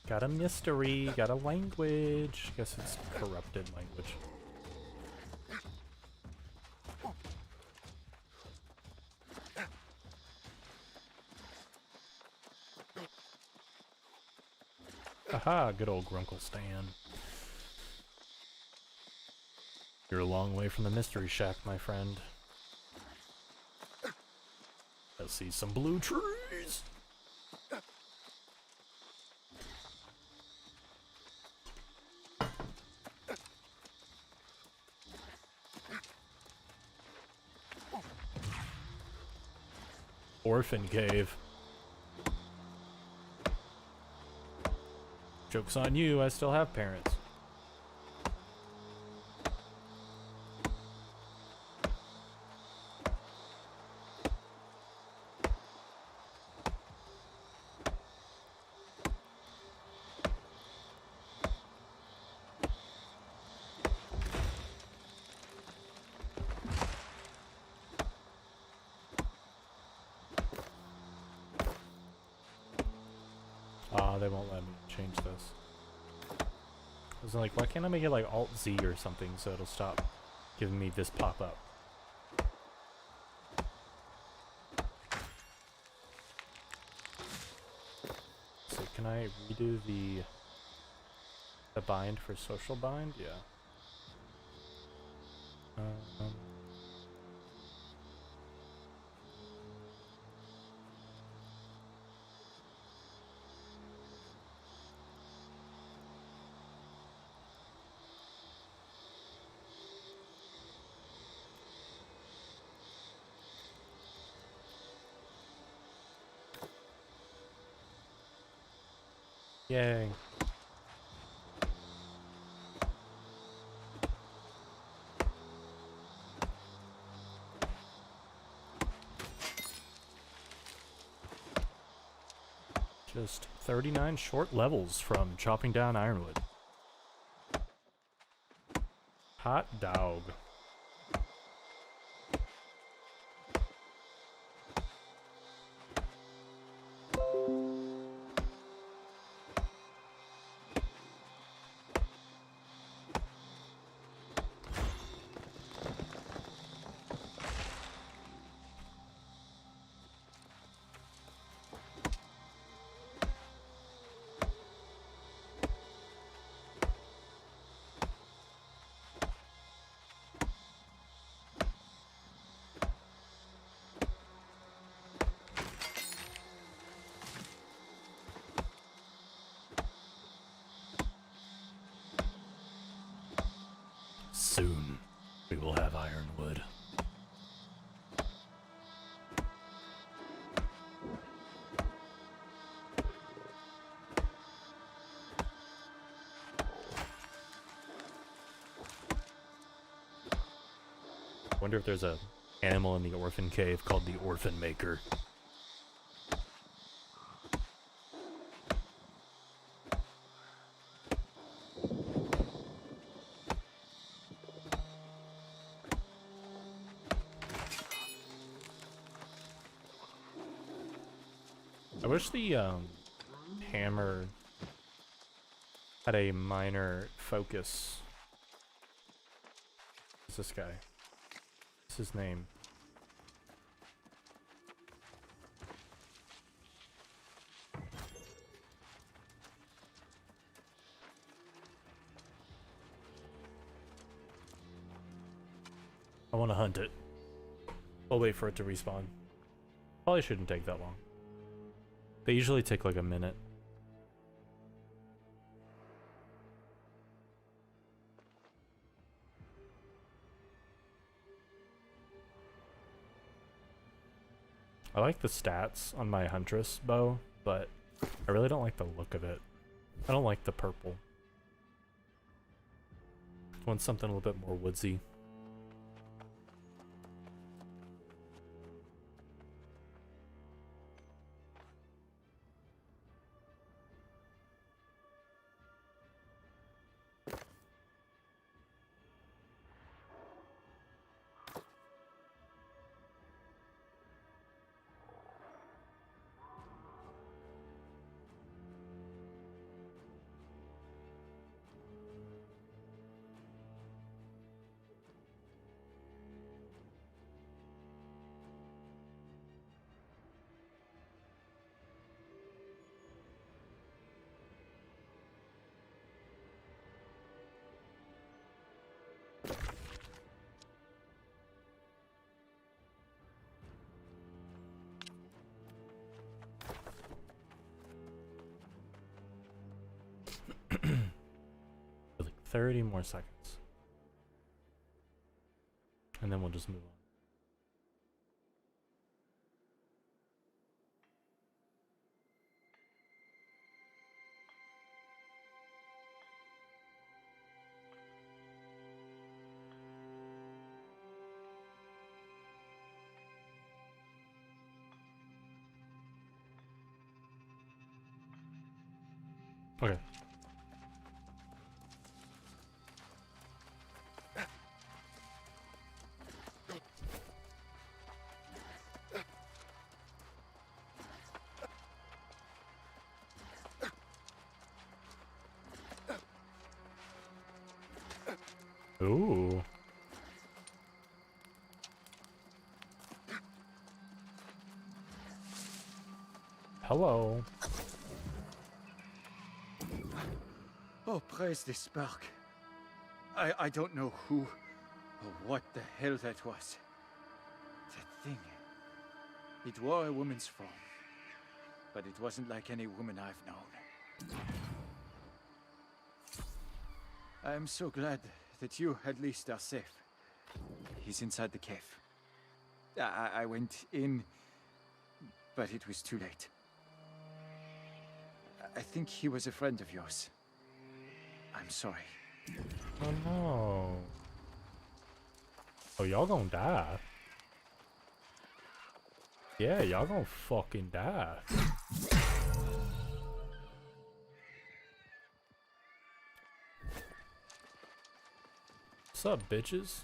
Got a mystery, got a language. Guess it's corrupted language. Aha, good old Grunkle Stan. You're a long way from the mystery shack, my friend. I see some blue trees. Orphan cave. Joke's on you, I still have parents. They won't let me change this. I was like, why can't I make it like Alt-Z or something so it'll stop giving me this pop-up? So can I redo the bind for social bind? Yeah. Yay. Just 39 short levels from chopping down ironwood. Hot dog. people have ironwood. Wonder if there's a animal in the orphan cave called the Orphan Maker. I wish the hammer had a minor focus. What's this guy? What's his name? I want to hunt it. I'll wait for it to respawn. Probably shouldn't take that long. They usually take like a minute. I like the stats on my Huntress bow, but I really don't like the look of it. I don't like the purple. I want something a little bit more woodsy. Like 30 more seconds. And then we'll just move on. Okay. Ooh. Hello. Oh, praise the spark. I don't know who or what the hell that was. That thing. It wore a woman's form. But it wasn't like any woman I've known. I'm so glad that you at least are safe. He's inside the cave. I went in, but it was too late. I think he was a friend of yours. I'm sorry. Oh no. Oh, y'all gonna die. Yeah, y'all gonna fucking die. What's up, bitches?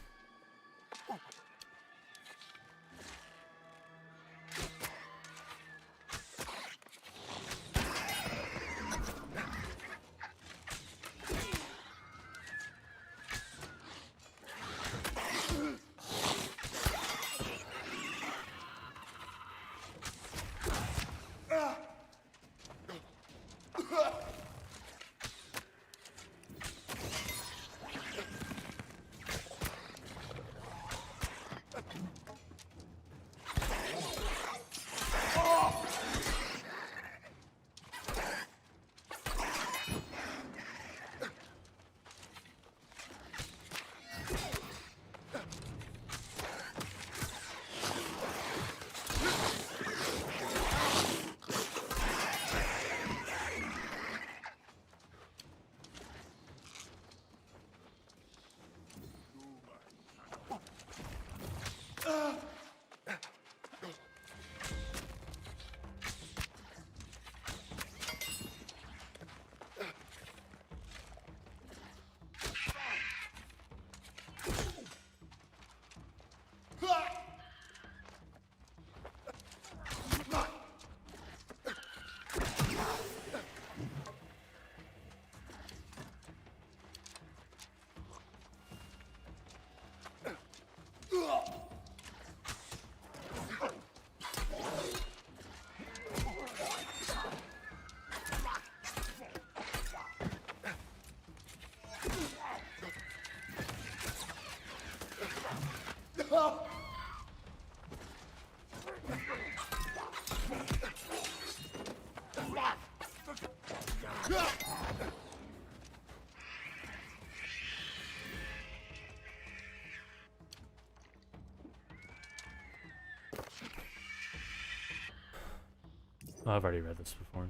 Oh, I've already read this before.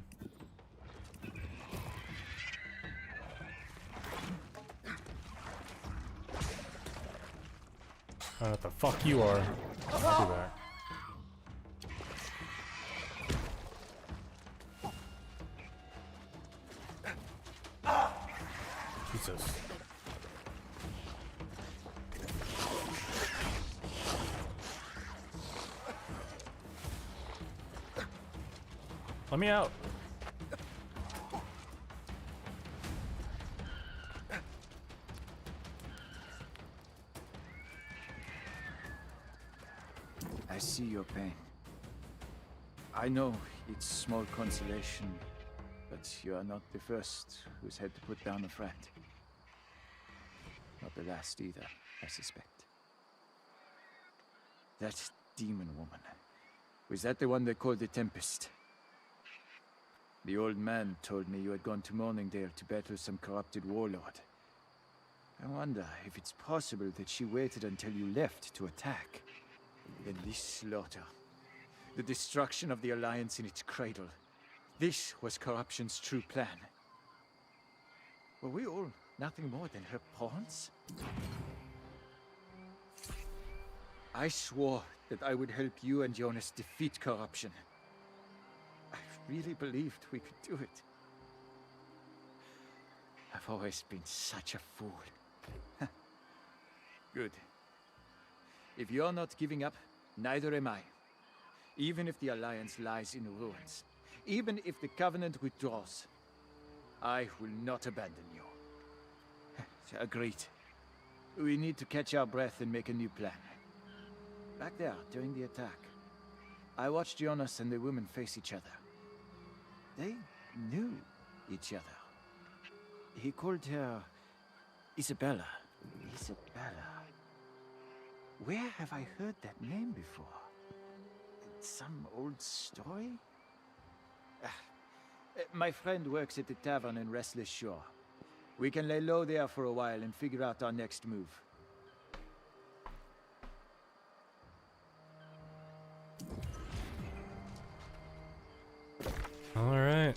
I don't know what the fuck you are. I'll be back. Jesus. Let me out. I see your pain. I know it's small consolation, but you are not the first who's had to put down a friend. Not the last either, I suspect. That demon woman. Was that the one they called the Tempest? The old man told me you had gone to Morningdale to battle some corrupted warlord. I wonder if it's possible that she waited until you left to attack. Then this slaughter, the destruction of the Alliance in its cradle, this was corruption's true plan. Were we all nothing more than her pawns? I swore that I would help you and Jonas defeat corruption. I really believed we could do it. I've always been such a fool. Good. If you're not giving up, neither am I. Even if the Alliance lies in ruins, even if the Covenant withdraws, I will not abandon you. Agreed. We need to catch our breath and make a new plan. Back there, during the attack, I watched Jonas and the woman face each other. They knew each other. He called her Isabella. Isabella. Where have I heard that name before? Some old story? My friend works at the tavern in Restless Shore. We can lay low there for a while and figure out our next move. All right.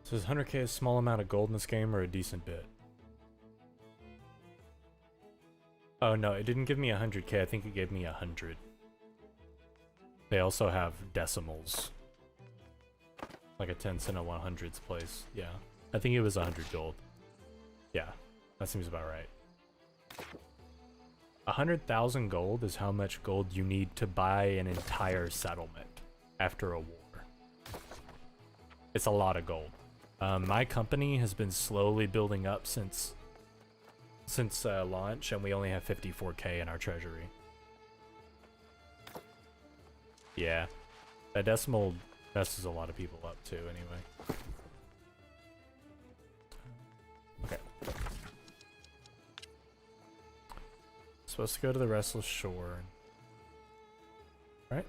So is 100k a small amount of gold in this game or a decent bit? Oh no, it didn't give me 100k, I think it gave me 100. They also have decimals. Like a 10 cent a 100s place. Yeah. I think it was 100 gold. Yeah, that seems about right. 100,000 gold is how much gold you need to buy an entire settlement after a war. It's a lot of gold. My company has been slowly building up since launch, and we only have 54k in our treasury. Yeah, that decimal messes a lot of people up too, anyway. Okay. Supposed to go to the Restless Shore. Right?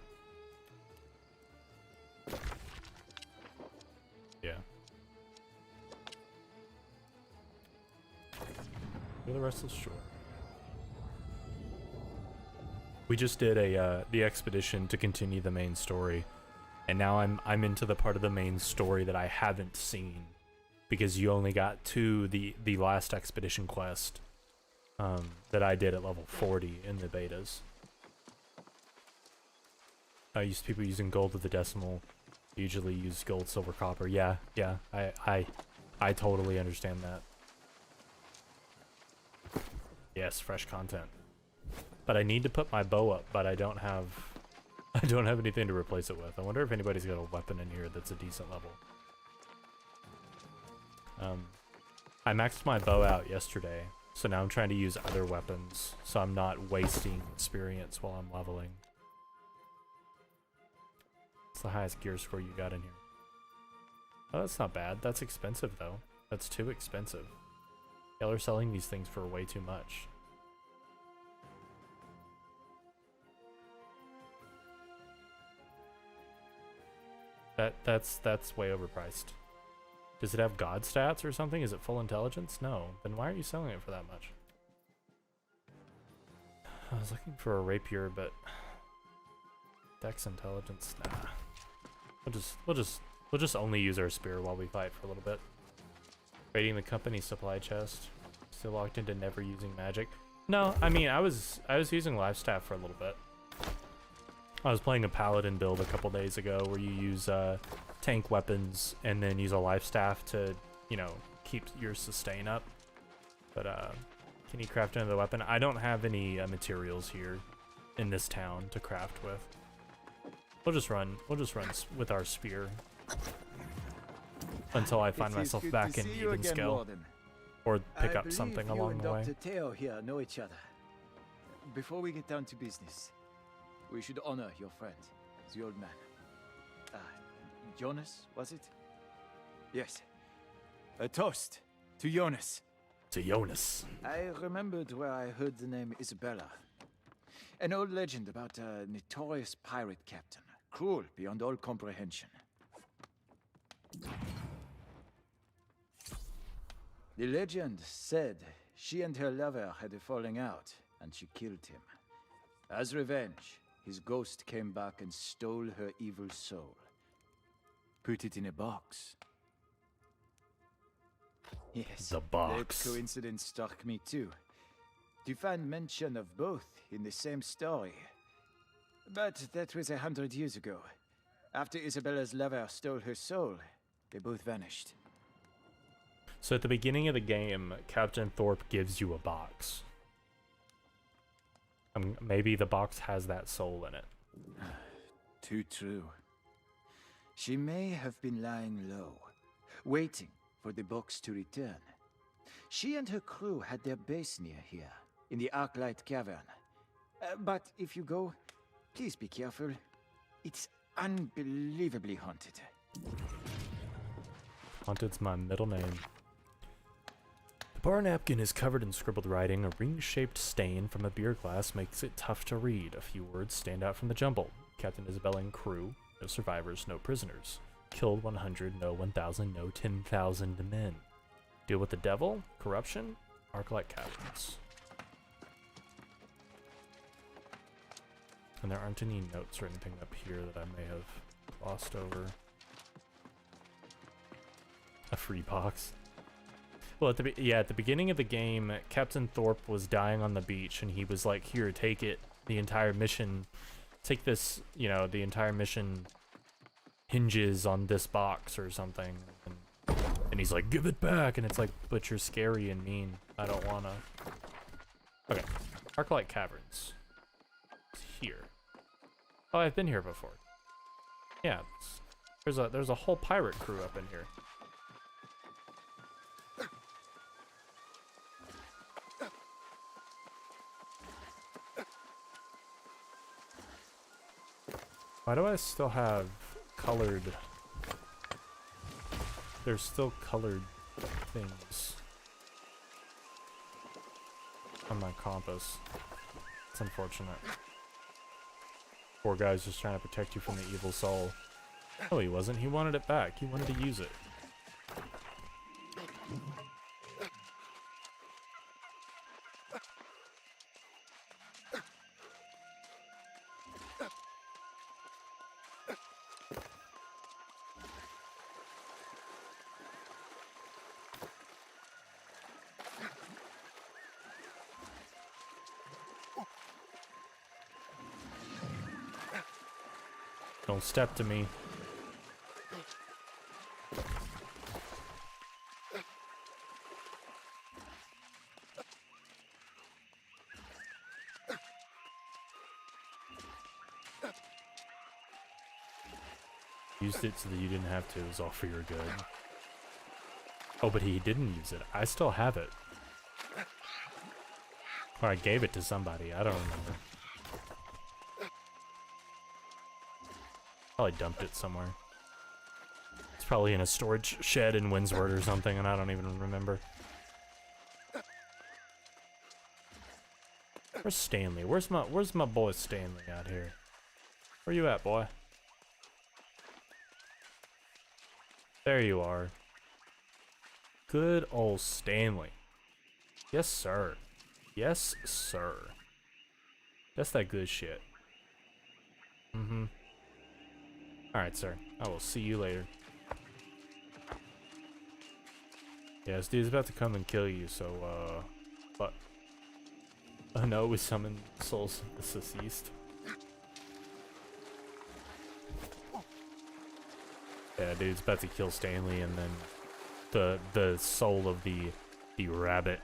Yeah. Go to the Restless Shore. We just did the expedition to continue the main story, and now I'm into the part of the main story that I haven't seen because you only got to the last expedition quest that I did at level 40 in the betas. I used people using gold with the decimal. Usually use gold, silver, copper. Yeah, I totally understand that. Yes, fresh content. But I need to put my bow up, but I don't have anything to replace it with. I wonder if anybody's got a weapon in here that's a decent level. I maxed my bow out yesterday, so now I'm trying to use other weapons, so I'm not wasting experience while I'm leveling. What's the highest gear score you got in here? Oh, that's not bad. That's expensive, though. That's too expensive. Y'all are selling these things for way too much. That's way overpriced. Does it have god stats or something? Is it full intelligence? No. Then why are you selling it for that much? I was looking for a rapier, but dex intelligence, nah. We'll just only use our spear while we fight for a little bit. Raiding the company supply chest. Still locked into never using magic. No, I mean I was using life staff for a little bit. I was playing a paladin build a couple days ago where you use tank weapons and then use a life staff to, you know, keep your sustain up. But can you craft another weapon? I don't have any materials here in this town to craft with. We'll just run with our spear until I find myself back in even skill, or pick up something along the way. Dr. Theo here know each other. Before we get down to business, we should honor your friend, the old man. Jonas, was it? Yes. A toast to Jonas. To Jonas. I remembered where I heard the name Isabella. An old legend about a notorious pirate captain, cruel beyond all comprehension. The legend said she and her lover had a falling out, and she killed him. As revenge, his ghost came back and stole her evil soul. Put it in a box. Yes, The box. that coincidence struck me too. To find mention of both in the same story. But that was 100 years ago. After Isabella's lover stole her soul, they both vanished. So at the beginning of the game, Captain Thorpe gives you a box. Maybe the box has that soul in it. Too true. She may have been lying low, waiting for the box to return. She and her crew had their base near here, in the Arclight Cavern. But if you go, please be careful. It's unbelievably haunted. Haunted's my middle name. The bar napkin is covered in scribbled writing. A ring-shaped stain from a beer glass makes it tough to read. A few words stand out from the jumble. Captain Isabella and crew. No survivors, no prisoners. Killed 100, no 1,000, no 10,000 men. Deal with the devil, corruption, Arclight Caverns. And there aren't any notes or anything up here that I may have glossed over. A free box. Well, at the beginning of the game, Captain Thorpe was dying on the beach, and he was like, "Here, take it. The entire mission, take this. You know, the entire mission hinges on this box or something." And he's like, "Give it back!" And it's like, "But you're scary and mean. I don't wanna." Okay, Arclight Caverns. It's here. Oh, I've been here before. Yeah, there's a whole pirate crew up in here. Why do I still have colored... There's still colored things on my compass. It's unfortunate. Poor guy's just trying to protect you from the evil soul. No, he wasn't. He wanted it back. He wanted to use it. Don't step to me. Used it so that you didn't have to. It was all for your good. Oh, but he didn't use it. I still have it. Or I gave it to somebody. I don't remember. Probably dumped it somewhere. It's probably in a storage shed in Windsward or something, and I don't even remember. Where's Stanley? Where's my boy Stanley out here? Where you at, boy? There you are. Good old Stanley. Yes, sir. Yes, sir. That's that good shit. Mm-hmm. Alright, sir. I will see you later. Yeah, this dude's about to come and kill you, so, but... Oh no, we summoned souls of the deceased. Yeah, dude's about to kill Stanley, and then the soul of the rabbit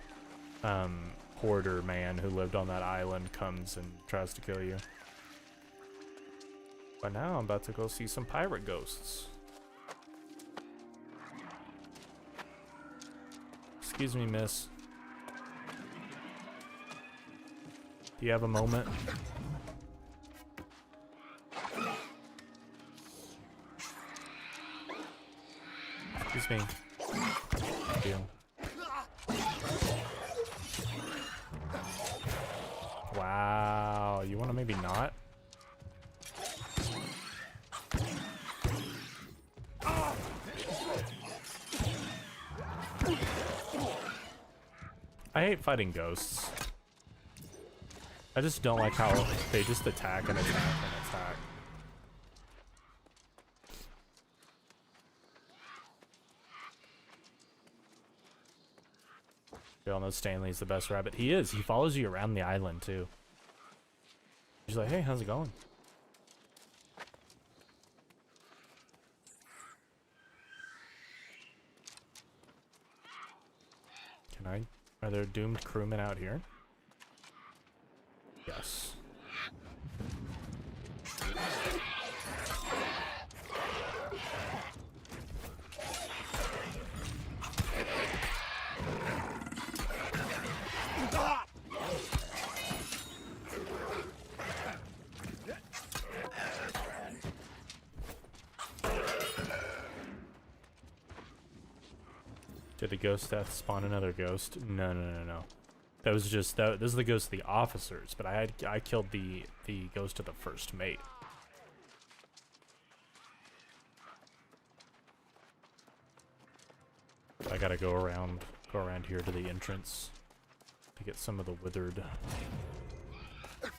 hoarder man who lived on that island comes and tries to kill you. But now I'm about to go see some pirate ghosts. Excuse me, miss. Do you have a moment? Excuse me. Deal. Wow, you want to maybe not? I hate fighting ghosts. I just don't like how they just attack and attack and attack. We all know Stanley's the best rabbit. He is. He follows you around the island too. He's like, hey, how's it going? Can I? Are there doomed crewmen out here? Yes. Did the ghost death spawn another ghost? No, no, no, no. That was just that. This is the ghost of the officers, but I killed the ghost of the first mate. I gotta go around here to the entrance to get some of the withered,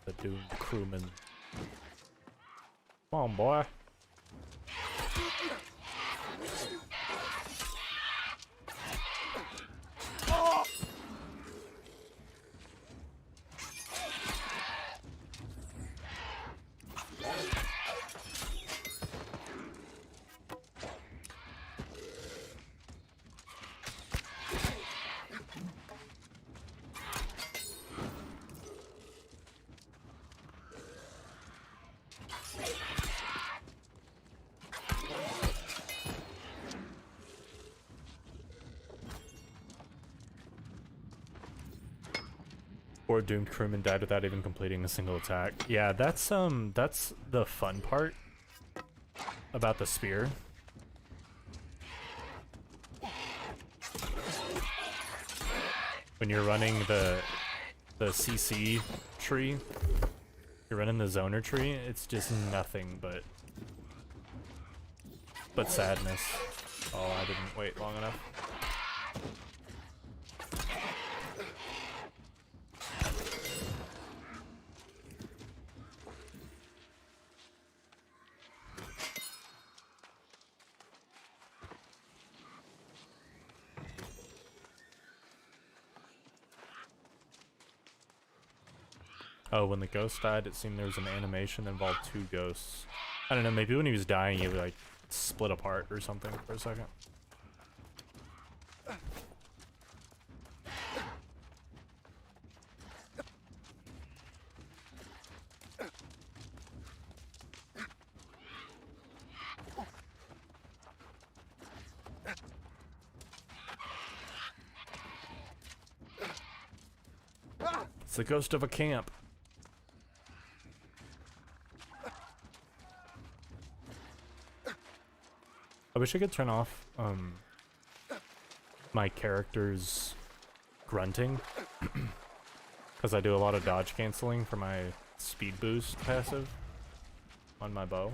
the doomed crewmen. Come on, boy. Four doomed crewmen died without even completing a single attack. Yeah, that's the fun part about the spear. When you're running the CC tree, you're running the zoner tree, it's just nothing but sadness. Oh, I didn't wait long enough. Oh, when the ghost died, it seemed there was an animation that involved two ghosts. I don't know, maybe when he was dying, he would like split apart or something for a second. It's the ghost of a camp. I wish I could turn off my character's grunting because I do a lot of dodge canceling for my speed boost passive on my bow.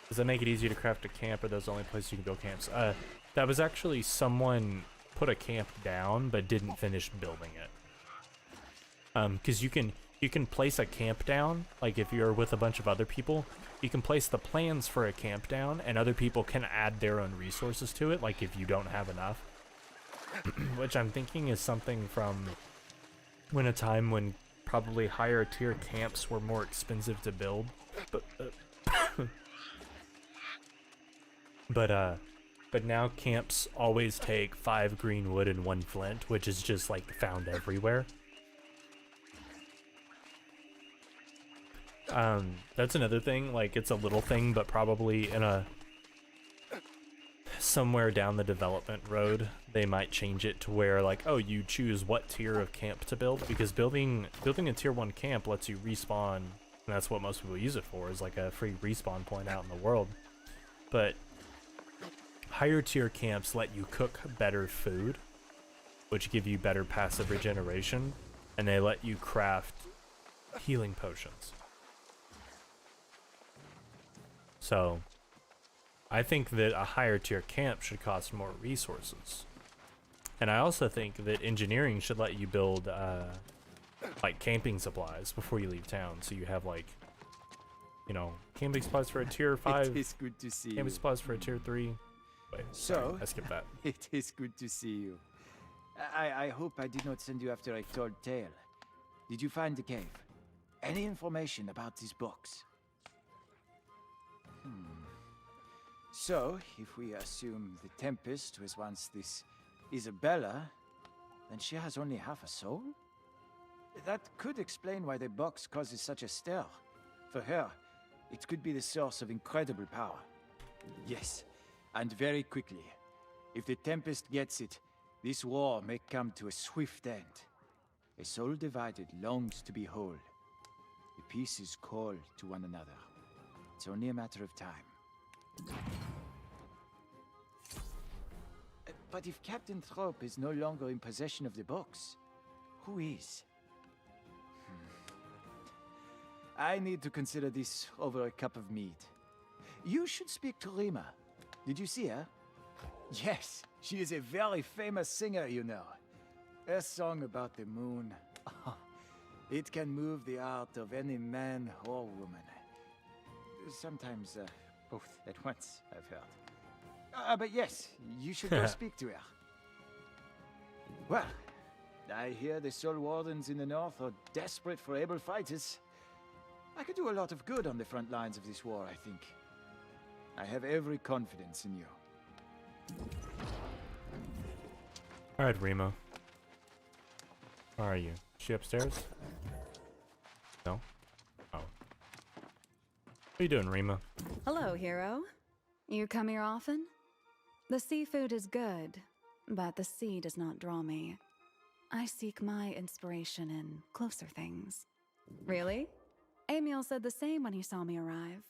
Does that make it easier to craft a camp, or those the only places you can build camps? That was actually someone put a camp down but didn't finish building it. Because you can place a camp down, like if you're with a bunch of other people, you can place the plans for a camp down, and other people can add their own resources to it, like if you don't have enough. Which I'm thinking is something from when a time when probably higher tier camps were more expensive to build, but now camps always take 5 green wood and 1 flint, which is just like found everywhere. That's another thing, like it's a little thing, but probably in a somewhere down the development road they might change it to where like, oh, you choose what tier of camp to build, because building a tier 1 camp lets you respawn, and that's what most people use it for, is like a free respawn point out in the world. But higher tier camps let you cook better food, which give you better passive regeneration, and they let you craft healing potions. So I think that a higher tier camp should cost more resources. And I also think that engineering should let you build like camping supplies before you leave town, so you have like, you know, camping supplies for a tier 5. It is good to see camping you. supplies for a tier 3. Wait, sorry, So, I skipped that. it is good to see you. I hope I did not send you after a told tale. Did you find the cave? Any information about these books? So, if we assume the Tempest was once this Isabella, then she has only half a soul? That could explain why the box causes such a stir. For her, it could be the source of incredible power. Yes, and very quickly. If the Tempest gets it, this war may come to a swift end. A soul divided longs to be whole. The pieces call to one another. It's only a matter of time. But if Captain Thorpe is no longer in possession of the box, who is? I need to consider this over a cup of mead. You should speak to Rima. Did you see her? Yes, she is a very famous singer, you know. Her song about the moon. It can move the heart of any man or woman. Sometimes both at once, I've heard. But yes, you should go speak to her. Well, I hear the Soul Wardens in the north are desperate for able fighters. I could do a lot of good on the front lines of this war, I think. I have every confidence in you. Alright, Remo. Where are you? Is she upstairs? No? Oh. What are you doing, Rima? Hello, hero. You come here often? The seafood is good, but the sea does not draw me. I seek my inspiration in closer things. Really? Emil said the same when he saw me arrive.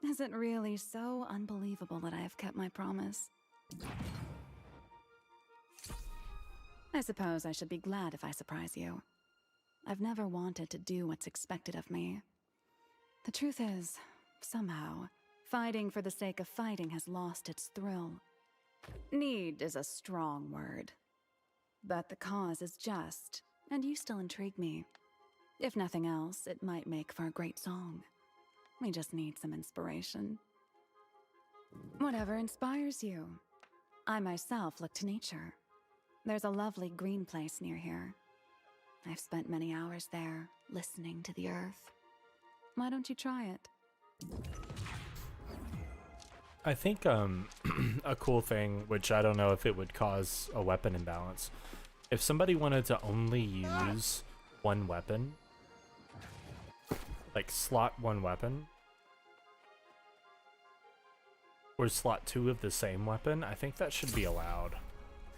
Is it really so unbelievable that I have kept my promise? I suppose I should be glad if I surprise you. I've never wanted to do what's expected of me. The truth is, somehow, fighting for the sake of fighting has lost its thrill. Need is a strong word. But the cause is just, and you still intrigue me. If nothing else, it might make for a great song. We just need some inspiration. Whatever inspires you. I myself look to nature. There's a lovely green place near here. I've spent many hours there, listening to the earth. Why don't you try it? I think a cool thing, which I don't know if it would cause a weapon imbalance, if somebody wanted to only use one weapon, like slot one weapon, or slot two of the same weapon, I think that should be allowed.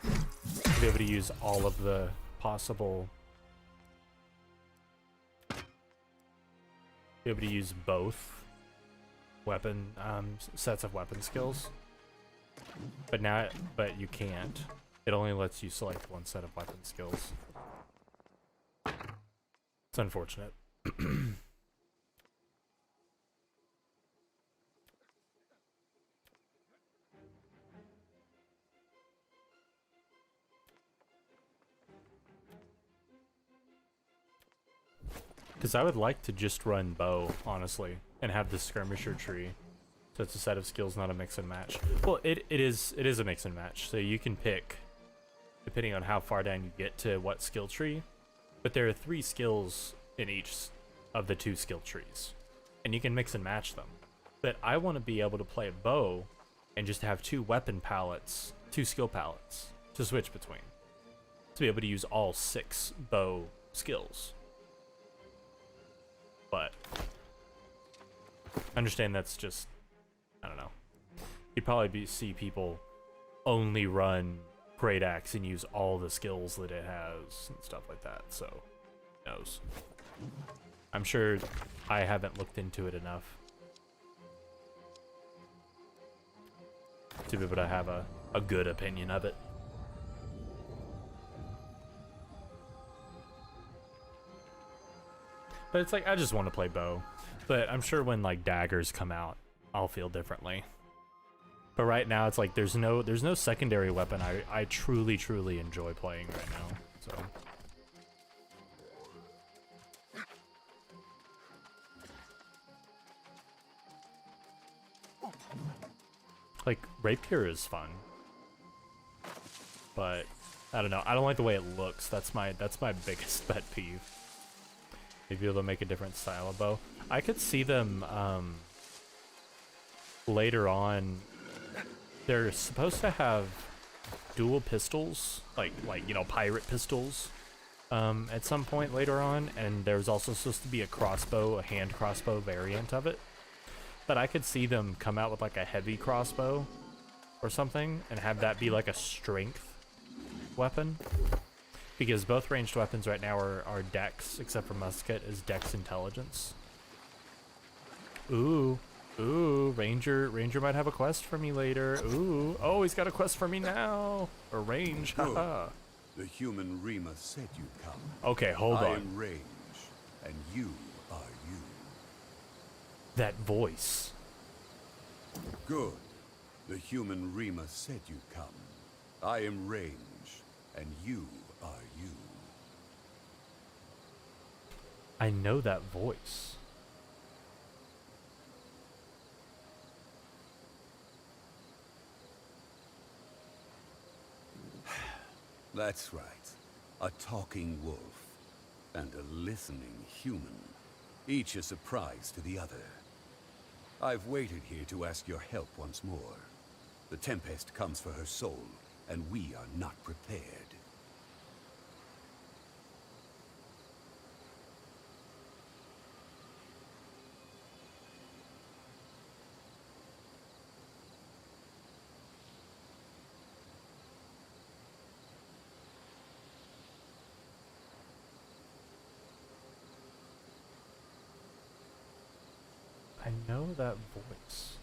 To be able to use all of the possible... Be able to use both weapon sets of weapon skills. But you can't. It only lets you select one set of weapon skills. It's unfortunate. Because I would like to just run bow, honestly, and have the skirmisher tree. So it's a set of skills, not a mix and match. Well, it is a mix and match. So you can pick, depending on how far down you get, to what skill tree. But there are 3 skills in each of the 2 skill trees. And you can mix and match them. But I want to be able to play a bow and just have 2 weapon palettes, 2 skill palettes to switch between. To be able to use all 6 bow skills. But I understand that's just, I don't know. You'd probably see people only run Great Axe and use all the skills that it has and stuff like that, so who knows. I'm sure I haven't looked into it enough to be able to have a good opinion of it. But it's like, I just want to play bow. But I'm sure when like daggers come out, I'll feel differently. But right now it's like there's no secondary weapon I truly enjoy playing right now. So like rapier is fun. But I don't know. I don't like the way it looks. That's my biggest pet peeve. Maybe able to make a different style of bow. I could see them later on. They're supposed to have dual pistols, like you know, pirate pistols, at some point later on, and there's also supposed to be a crossbow, a hand crossbow variant of it. But I could see them come out with like a heavy crossbow or something, and have that be like a strength weapon. Because both ranged weapons right now are dex, except for musket is dex intelligence. Ooh, Ranger might have a quest for me later. Ooh, oh, he's got a quest for me now. Or range, haha. The human Rima said you'd come. Okay, hold on. I am range, and you are you. That voice. Good. The human Rima said you'd come. I am range, and you are you. I know that voice. That's right. A talking wolf and a listening human. Each a surprise to the other. I've waited here to ask your help once more. The Tempest comes for her soul, and we are not prepared. I know that voice.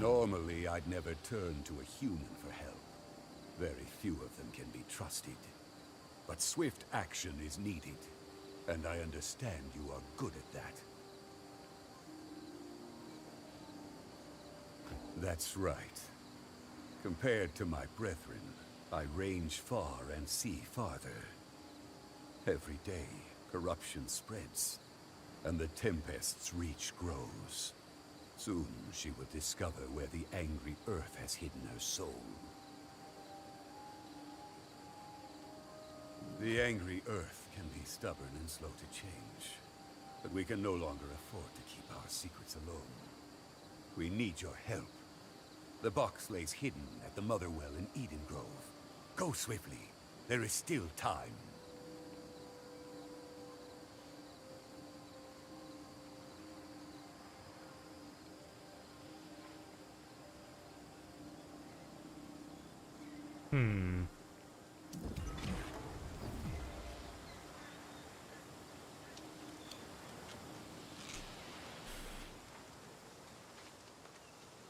Normally, I'd never turn to a human for help. Very few of them can be trusted. But swift action is needed, and I understand you are good at that. That's right. Compared to my brethren, I range far and see farther. Every day, corruption spreads, and the Tempest's reach grows. Soon she will discover where the angry Earth has hidden her soul. The angry Earth can be stubborn and slow to change, but we can no longer afford to keep our secrets alone. We need your help. The box lays hidden at the Mother Well in Eden Grove. Go swiftly. There is still time.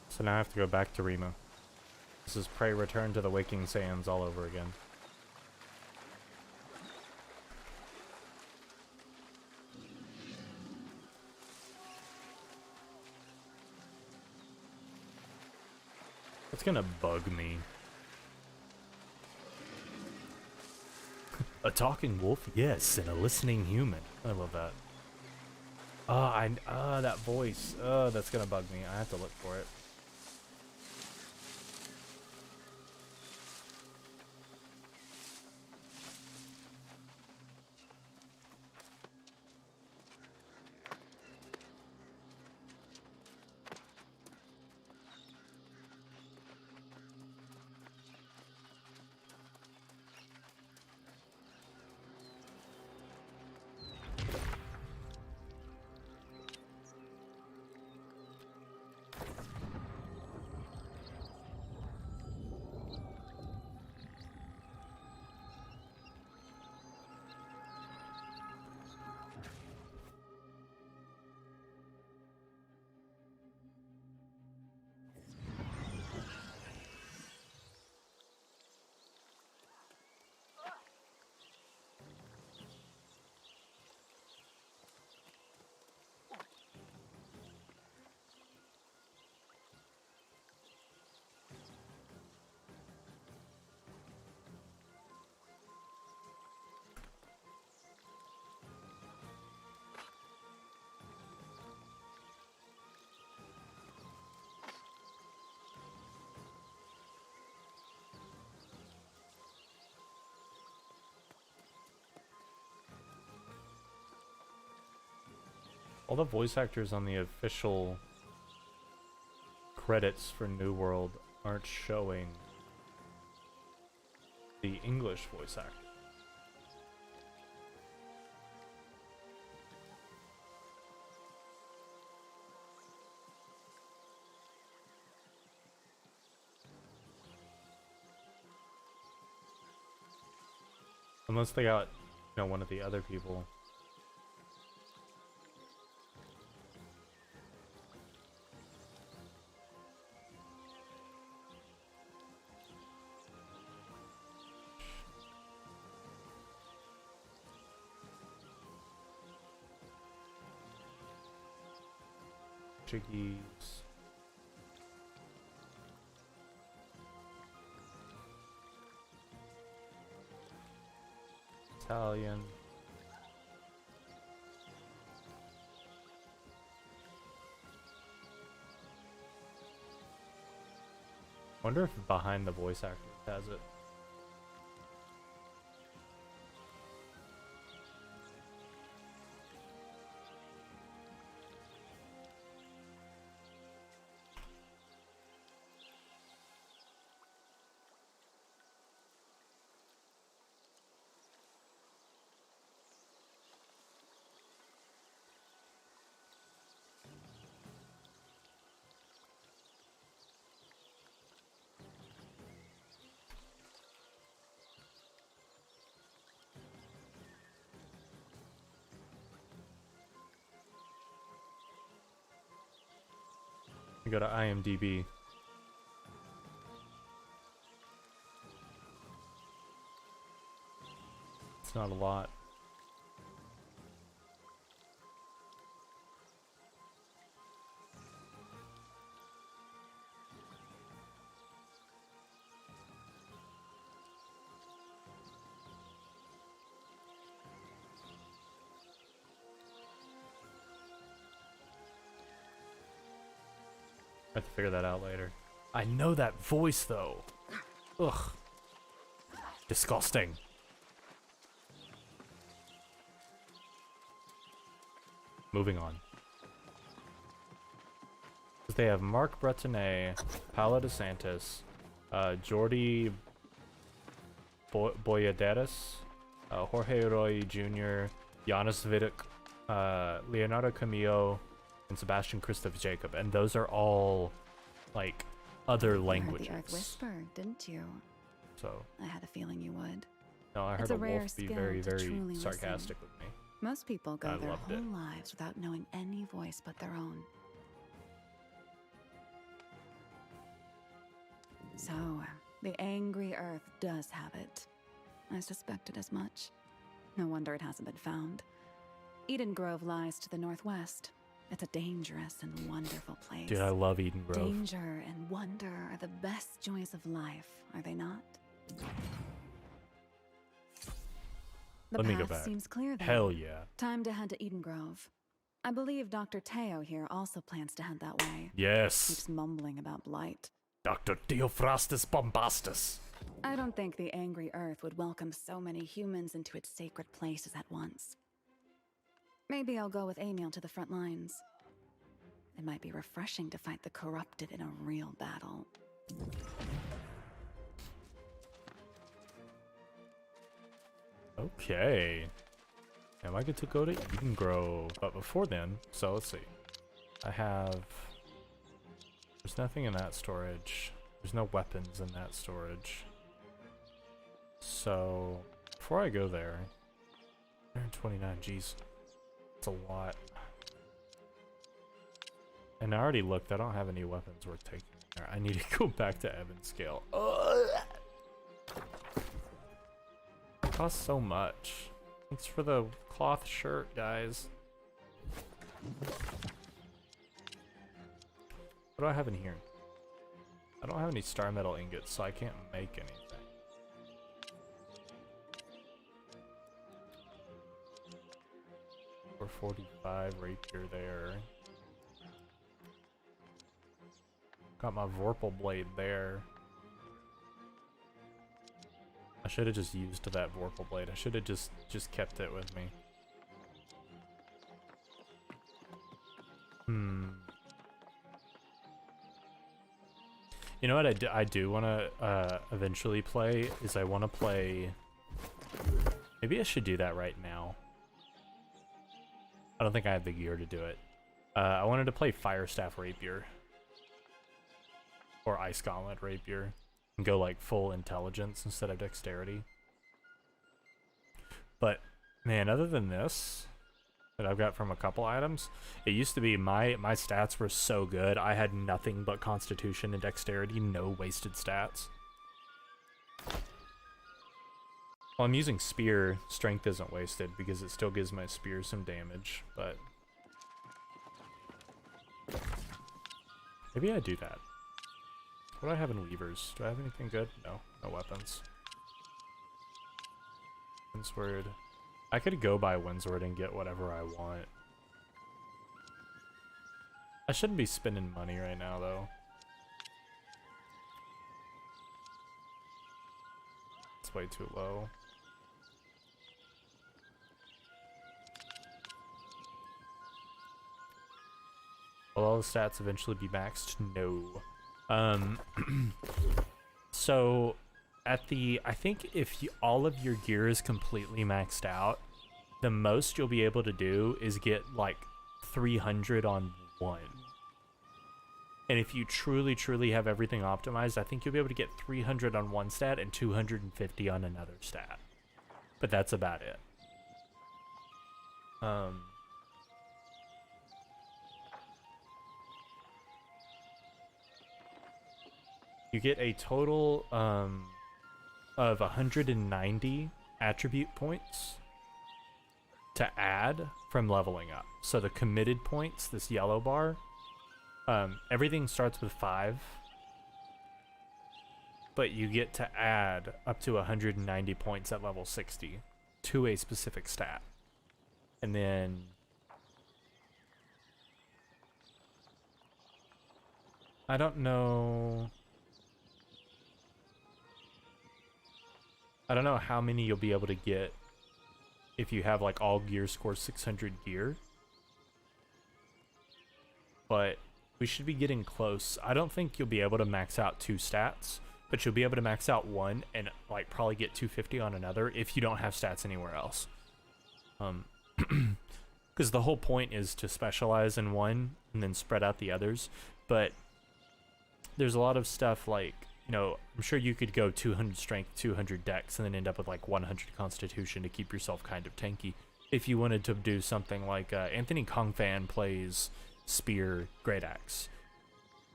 So now I have to go back to Rima. This is Prey Return to the Waking Sands all over again. It's gonna bug me. A talking wolf? Yes, and a listening human. I love that. That voice. That's gonna bug me. I have to look for it. All the voice actors on the official credits for New World aren't showing the English voice actor. Unless they got, one of the other people. Portuguese. Italian. Wonder if behind the voice actor has it. Go to IMDb. It's not a lot. I have to figure that out later. I know that voice though. Ugh. Disgusting. Moving on. Because they have Mark Bretonnet, Paula DeSantis, Jordi Boyaderis, Jorge Roy Jr., Giannis Vidic, Leonardo Camillo, and Sebastian Christoph Jacob. And those are all, like, other languages. You heard the Earth whisper, didn't you? So. I had a feeling you would. No, I heard It's a a rare wolf be skill very, to very truly sarcastic listen. with me. Most people go I their loved whole it. lives without knowing any voice but their own. So, the angry Earth does have it. I suspected as much. No wonder it hasn't been found. Eden Grove lies to the northwest. It's a dangerous and wonderful place. Dude, I love Eden Grove. Danger and wonder are the best joys of life, are they not? The Let me go path back. seems clear then. Hell yeah. Time to head to Eden Grove. I believe Dr. Teo here also plans to head that way. Yes. Keeps mumbling about blight. Dr. Theophrastus Bombastus. I don't think the angry Earth would welcome so many humans into its sacred places at once. Maybe I'll go with Emil to the front lines. It might be refreshing to fight the corrupted in a real battle. Okay. Am I good to go to Eden Grove? But before then, so let's see. I have... There's nothing in that storage. There's no weapons in that storage. So, before I go there... 129, jeez. That's a lot. And I already looked, I don't have any weapons worth taking there. I need to go back to Evanscale. It costs so much. Thanks for the cloth shirt, guys. What do I have in here? I don't have any star metal ingots, so I can't make anything. Or 45 rapier there. Got my Vorpal blade there. I should have just used that Vorpal blade. I should have just kept it with me. You know what I do want to eventually play is I want to play... Maybe I should do that right now. I don't think I have the gear to do it. I wanted to play Firestaff Rapier. Or Ice Gauntlet Rapier. And go like full intelligence instead of dexterity. But, man, other than this... that I've got from a couple items, it used to be my stats were so good. I had nothing but constitution and dexterity, no wasted stats. Well, I'm using spear. Strength isn't wasted because it still gives my spear some damage, but maybe I do that. What do I have in weavers? Do I have anything good? No, no weapons. Windsword. I could go buy Windsword and get whatever I want. I shouldn't be spending money right now, though. It's way too low. Will all the stats eventually be maxed? No. So... I think if all of your gear is completely maxed out, the most you'll be able to do is get like 300 on one. And if you truly have everything optimized, I think you'll be able to get 300 on one stat and 250 on another stat. But that's about it. You get a total of 190 attribute points to add from leveling up. So the committed points, this yellow bar, everything starts with 5, but you get to add up to 190 points at level 60 to a specific stat. And then I don't know how many you'll be able to get if you have like all gear score 600 gear, but we should be getting close. I don't think you'll be able to max out 2 stats, but you'll be able to max out 1 and like probably get 250 on another if you don't have stats anywhere else. Because the whole point is to specialize in one and then spread out the others. But there's a lot of stuff like, you know, I'm sure you could go 200 strength, 200 dex, and then end up with like 100 constitution to keep yourself kind of tanky. If you wanted to do something like Anthony Kongfan plays spear, great axe,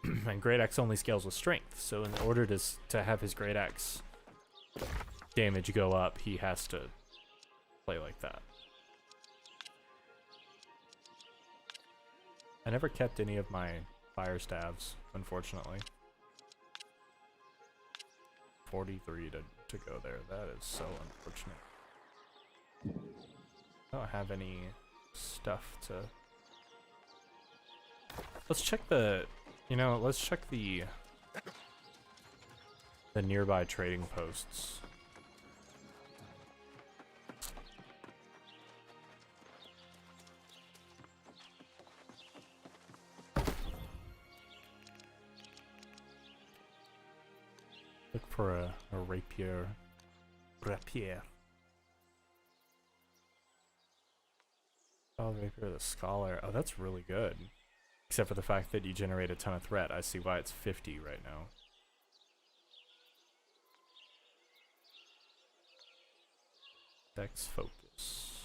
and great axe only scales with strength. So in order to have his great axe damage go up, he has to play like that. I never kept any of my fire staves, unfortunately. 43 to go there. That is so unfortunate. I don't have any stuff to... Let's check the... You know, let's check the nearby trading posts. Look for a rapier. Rapier. Oh, rapier the scholar. Oh, that's really good. Except for the fact that you generate a ton of threat. I see why it's 50 right now. Dex focus.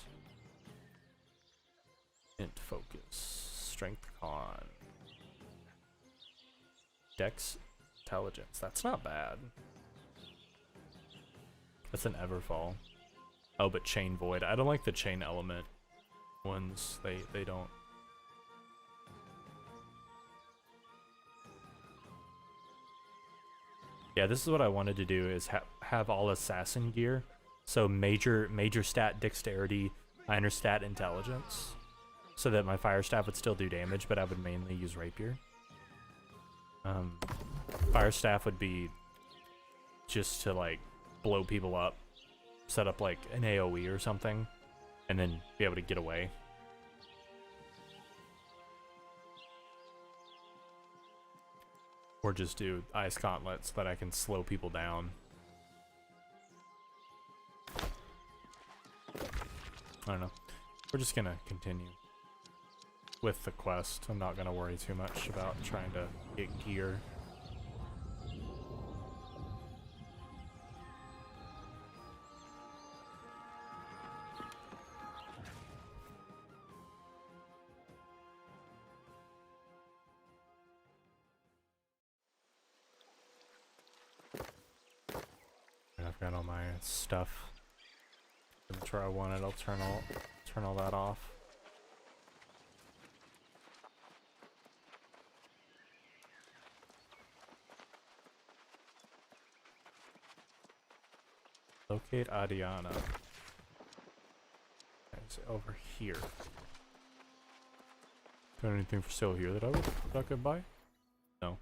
Int focus. Strength con. Dex intelligence. That's not bad. That's an Everfall. Oh, but chain void. I don't like the chain element ones. They don't. Yeah, this is what I wanted to do, is have all assassin gear. So major stat dexterity, minor stat intelligence. So that my fire staff would still do damage, but I would mainly use rapier. Fire staff would be just to like blow people up, set up like an AoE or something, and then be able to get away. Or just do ice gauntlet so that I can slow people down. I don't know. We're just gonna continue with the quest. I'm not gonna worry too much about trying to get gear. I've got all my stuff. That's where I want it. I'll turn all that off. Locate Adiana. It's over here. Got anything for sale here that I could buy? No.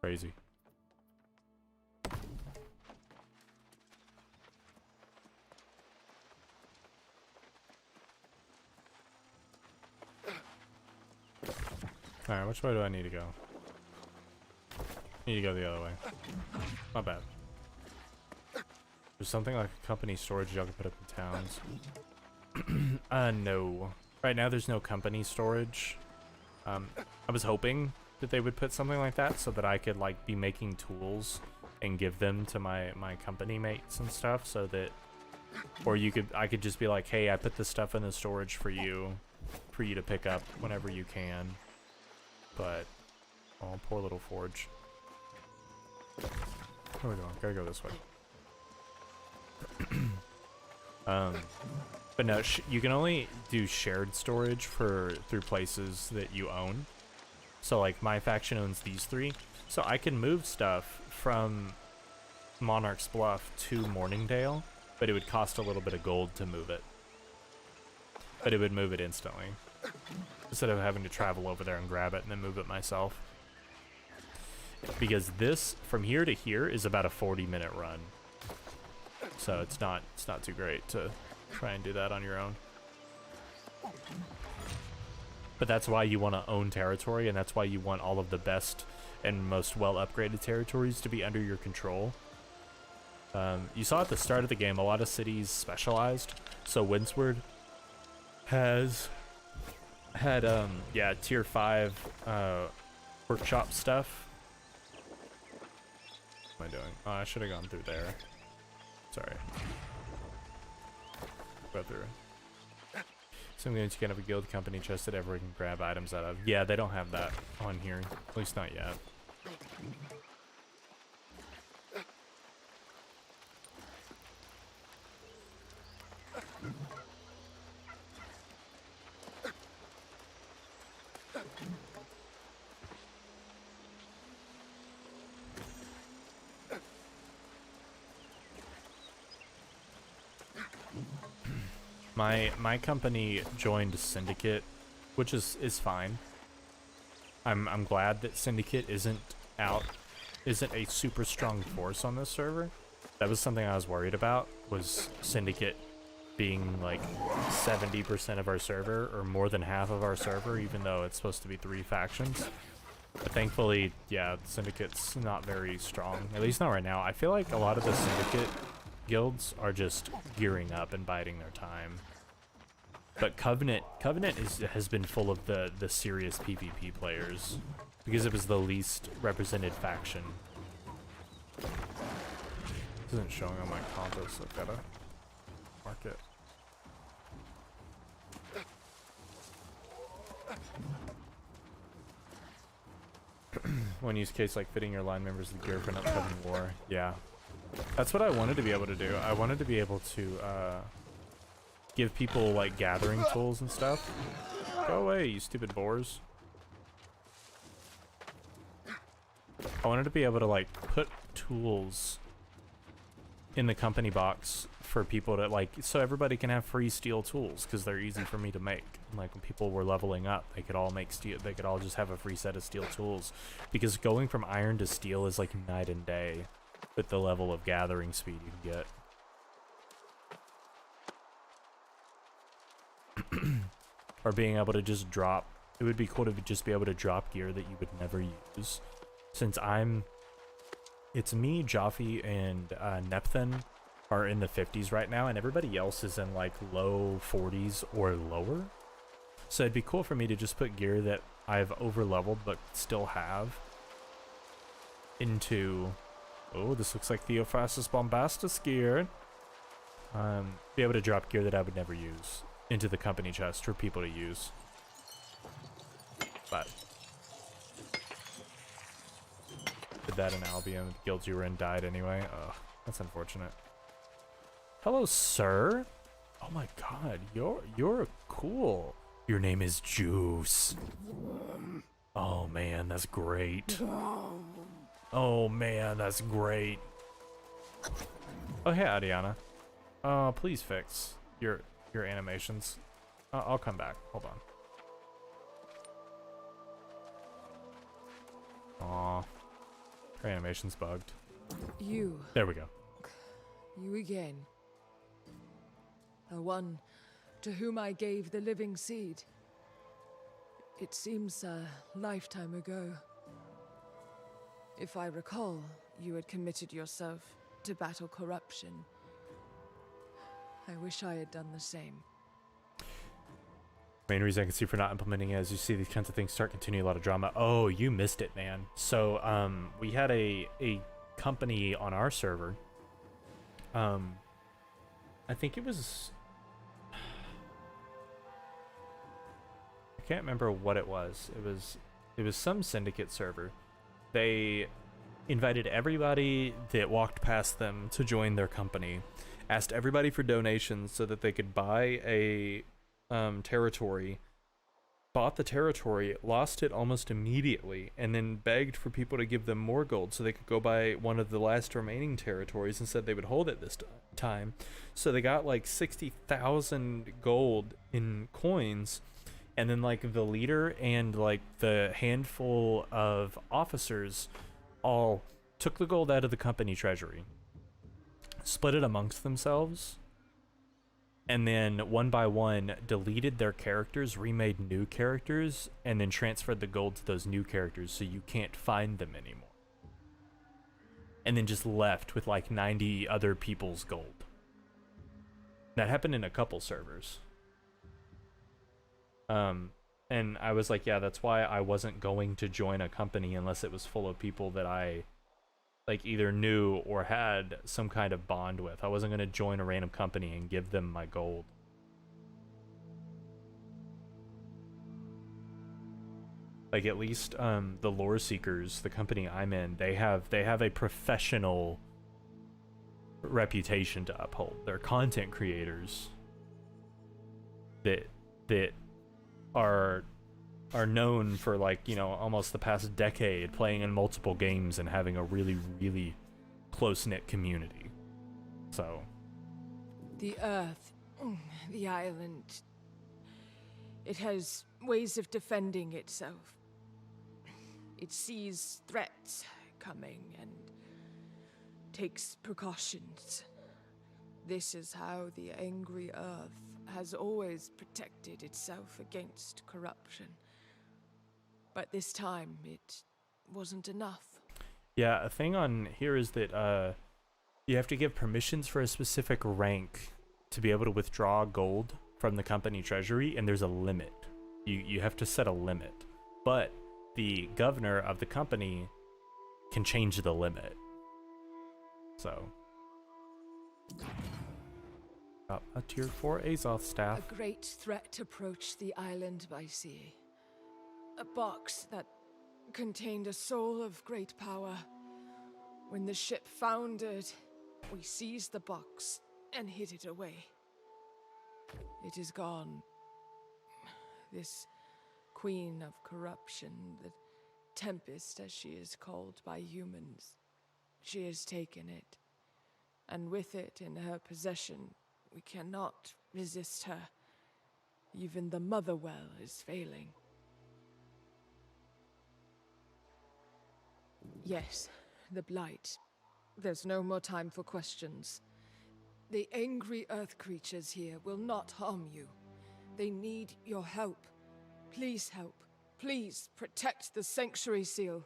Crazy. Alright, which way do I need to go? I need to go the other way. Not bad. There's something like a company storage y'all can put up in towns. No. Right now there's no company storage. I was hoping that they would put something like that so that I could like be making tools and give them to my company mates and stuff, so that, or I could just be like, hey, I put this stuff in the storage for you to pick up whenever you can. But Oh, poor little forge. Where are we going? Gotta go this way. But no, you can only do shared storage through places that you own. So like my faction owns these 3, so I can move stuff from Monarch's Bluff to Morningdale, but it would cost a little bit of gold to move it. But it would move it instantly, instead of having to travel over there and grab it and then move it myself. Because this, from here to here, is about a 40-minute run. So it's not too great to try and do that on your own. But that's why you want to own territory, and that's why you want all of the best and most well-upgraded territories to be under your control. You saw at the start of the game, a lot of cities specialized. So Windsward had tier 5 workshop stuff. What am I doing? Oh, I should have gone through there. Sorry. Go through. Some games you can have a guild company chest that everyone can grab items out of. Yeah, they don't have that on here. At least not yet. My company joined Syndicate, which is fine. I'm glad that Syndicate isn't a super strong force on this server. That was something I was worried about, was Syndicate being like 70% of our server, or more than half of our server, even though it's supposed to be 3 factions. But thankfully, yeah, Syndicate's not very strong, at least not right now. I feel like a lot of the Syndicate guilds are just gearing up and biding their time. But Covenant has been full of the serious PvP players, because it was the least represented faction. This isn't showing on my compo, so I've gotta mark it. One use case like fitting your line members the gear for an upcoming war. Yeah. That's what I wanted to be able to do. I wanted to be able to give people like gathering tools and stuff. Go away, you stupid boars. I wanted to be able to like put tools in the company box for people to like, so everybody can have free steel tools, because they're easy for me to make. Like when people were leveling up, they could all make steel, they could all just have a free set of steel tools, because going from iron to steel is like night and day with the level of gathering speed you can get. Or being able to just drop, it would be cool to just be able to drop gear that you would never use. Since it's me, Jaffe, and Nepthen are in the 50s right now, and everybody else is in like low 40s or lower. So it'd be cool for me to just put gear that I've over leveled but still have into, oh, this looks like Theophrastus Bombastus gear. Be able to drop gear that I would never use into the company chest for people to use. But did that in Albion, the guilds you were in died anyway. Ugh, that's unfortunate. Hello, sir. Oh my god, you're cool. Your name is Juice. Oh man, that's great. Oh man, that's great. Oh hey, Adiana. Please fix your animations. I'll come back. Hold on. Aw, her animation's bugged. You. There we go. You again. The one to whom I gave the living seed. It seems a lifetime ago. If I recall, you had committed yourself to battle corruption. I wish I had done the same. Main reason I can see for not implementing it is you see these kinds of things start continuing a lot of drama. Oh, you missed it, man. So we had a company on our server. I think it was, I can't remember what it was. It was It was some syndicate server. They invited everybody that walked past them to join their company, asked everybody for donations so that they could buy a territory, bought the territory, lost it almost immediately, and then begged for people to give them more gold so they could go buy one of the last remaining territories and said they would hold it this time. So they got like 60,000 gold in coins, and then like the leader and like the handful of officers all took the gold out of the company treasury, split it amongst themselves, and then one by one deleted their characters, remade new characters, and then transferred the gold to those new characters so you can't find them anymore. And then just left with like 90 other people's gold. That happened in a couple servers. And I was like, yeah, that's why I wasn't going to join a company unless it was full of people that I like either knew or had some kind of bond with. I wasn't going to join a random company and give them my gold. Like at least the Loreseekers, the company I'm in, they have a professional reputation to uphold. They're content creators that are known for, like, you know, almost the past decade playing in multiple games and having a really, really close-knit community. So The Earth, the island, it has ways of defending itself. It sees threats coming and takes precautions. This is how the angry Earth has always protected itself against corruption. But this time, it wasn't enough. yeah, a thing on here is that you have to give permissions for a specific rank to be able to withdraw gold from the company treasury, and there's a limit. You have to set a limit. But the governor of the company can change the limit. So got a tier 4 Azoth staff. A great threat approached the island by sea. A box that contained a soul of great power. When the ship foundered, we seized the box and hid it away. It is gone. This queen of corruption, the Tempest as she is called by humans, she has taken it. And with it in her possession, we cannot resist her. Even the mother well is failing. Yes, the Blight. There's no more time for questions. The angry earth creatures here will not harm you. They need your help. Please help. Please protect the Sanctuary Seal.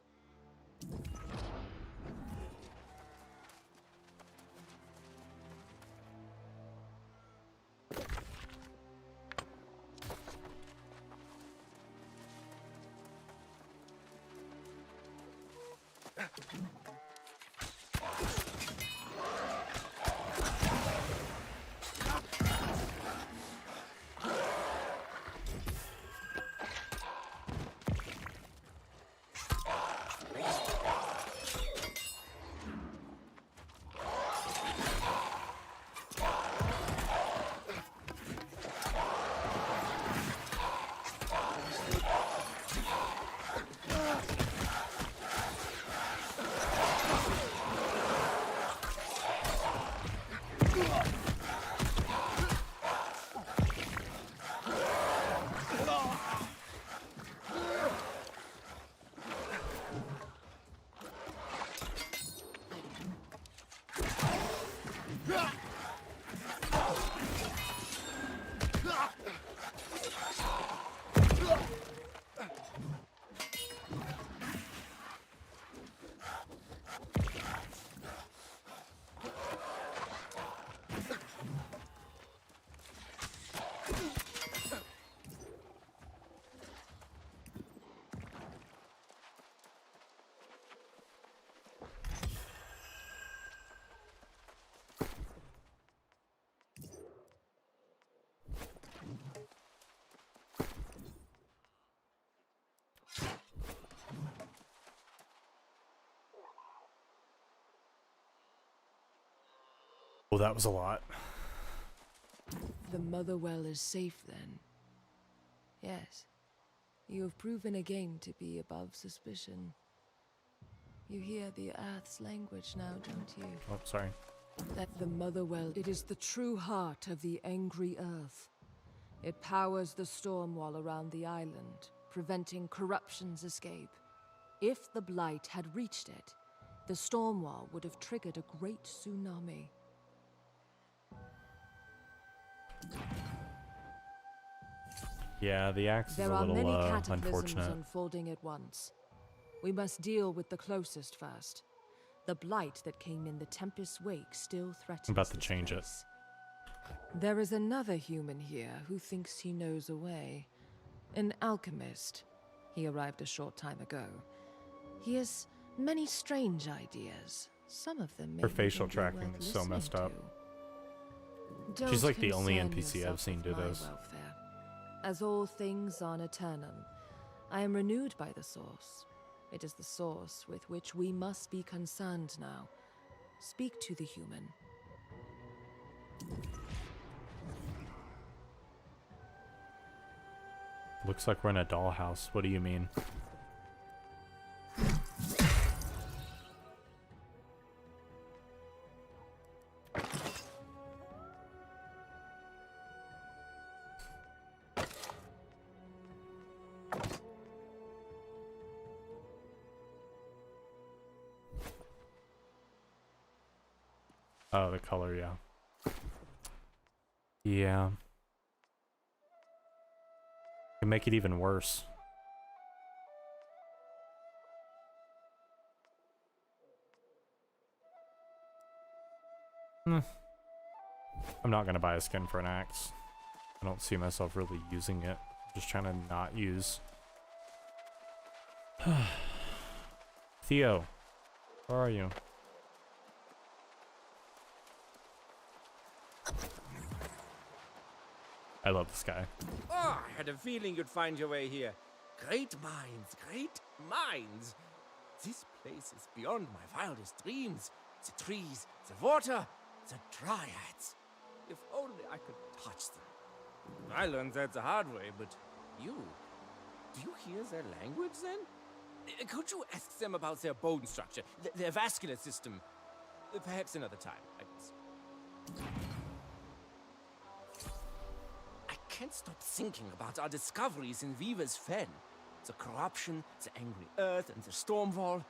Oh, that was a lot. The Motherwell is safe then. Yes. You have proven again to be above suspicion. You hear the Earth's language now, don't you? Oh, sorry. That the Motherwell, it is the true heart of the angry Earth. It powers the storm wall around the island, preventing corruption's escape. If the Blight had reached it, the storm wall would have triggered a great tsunami. Yeah, the axe is There a are many little cataclysms unfortunate. unfolding at once. We must deal with the closest first. The Blight that came in the Tempest's wake still threatens I'm about to this change it. place. There is another human here who thinks he knows a way. An alchemist. He arrived a short time ago. He has many strange ideas. Some of them may Her facial even be tracking worth is so messed listening up. to. She's Don't like the only concern NPC I've yourself seen with do my this. welfare. As all things are eternum, I am renewed by the Source. It is the Source with which we must be concerned now. Speak to the human. Looks like we're in a dollhouse. What do you mean? Oh, the color, yeah. Yeah. Can make it even worse. I'm not gonna buy a skin for an axe. I don't see myself really using it. I'm just trying to not use. Theo, where are you? I love this guy. Oh, I had a feeling you'd find your way here. Great minds, great minds. This place is beyond my wildest dreams. The trees, the water, the dryads. If only I could touch them. I learned that the hard way, but you... Do you hear their language then? Could you ask them about their bone structure, their vascular system? Perhaps another time, I guess. I can't stop thinking about our discoveries in Weaver's Fen. The corruption, the angry earth, and the storm wall.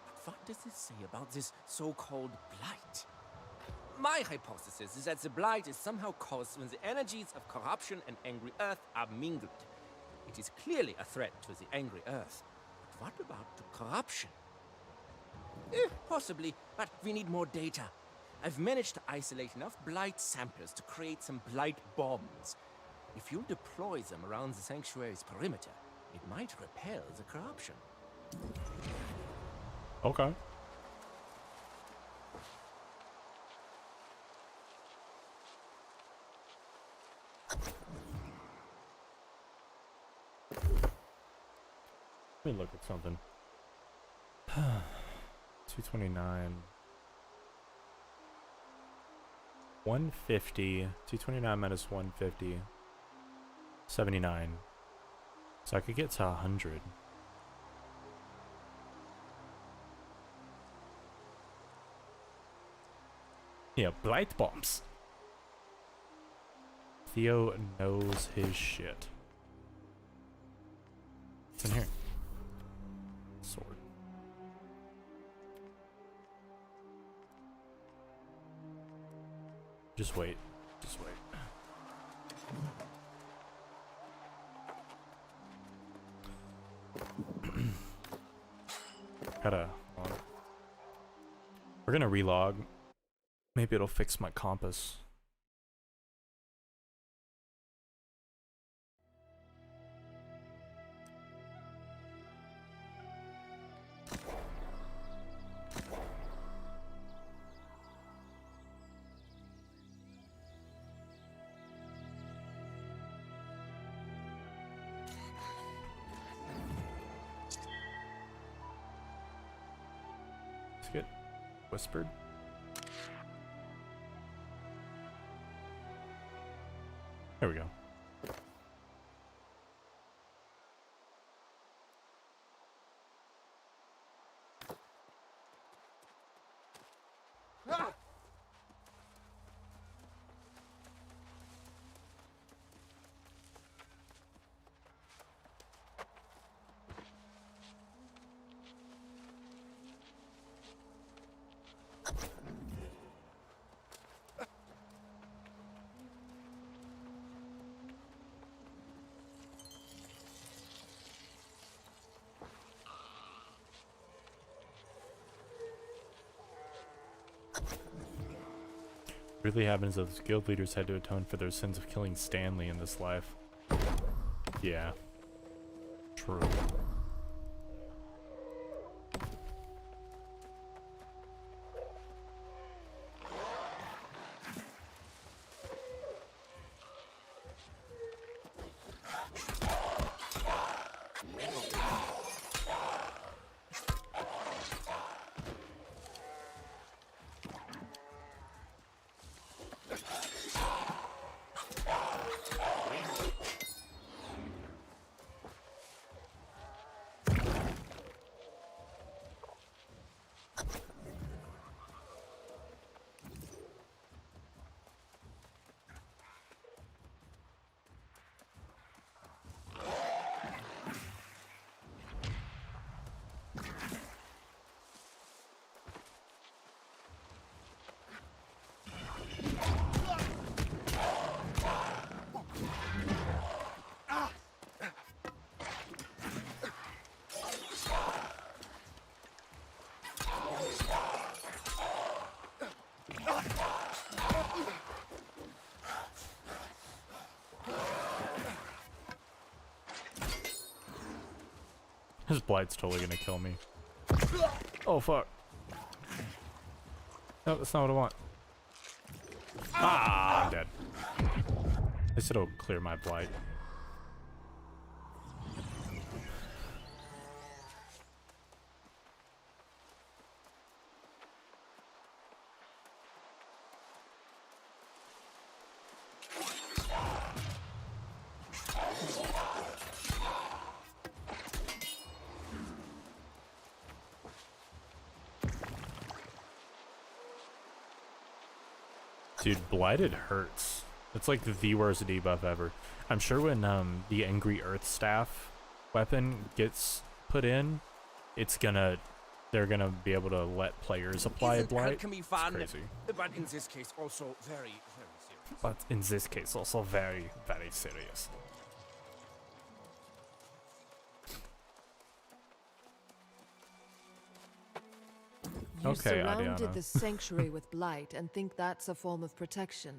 But what does it say about this so-called blight? My hypothesis is that the blight is somehow caused when the energies of corruption and angry earth are mingled. It is clearly a threat to the angry earth. But what about the corruption? Possibly, but we need more data. I've managed to isolate enough blight samples to create some blight bombs. If you deploy them around the sanctuary's perimeter, it might repel the corruption. Okay. Let me look at something. 229. 150. 229 minus 150. 79. So I could get to 100. Yeah, blight bombs. Theo knows his shit. What's in here? Sword. Just wait. Just wait. Gotta. We're gonna relog. Maybe it'll fix my compass. Let's get whispered. There we go. Really happens that those guild leaders had to atone for their sins of killing Stanley in this life. Yeah. True. His blight's totally gonna kill me. Oh fuck. No, that's not what I want. Ah, I'm dead. They said it'll clear my blight. Dude, blighted hurts. It's like the worst debuff ever. I'm sure when the Angry Earth Staff weapon gets put in, they're gonna be able to let players apply blight. It's crazy. But in this case, also very, very serious. But in this case, also very, very serious. You Okay, surrounded Adiana. the sanctuary with blight and think that's a form of protection.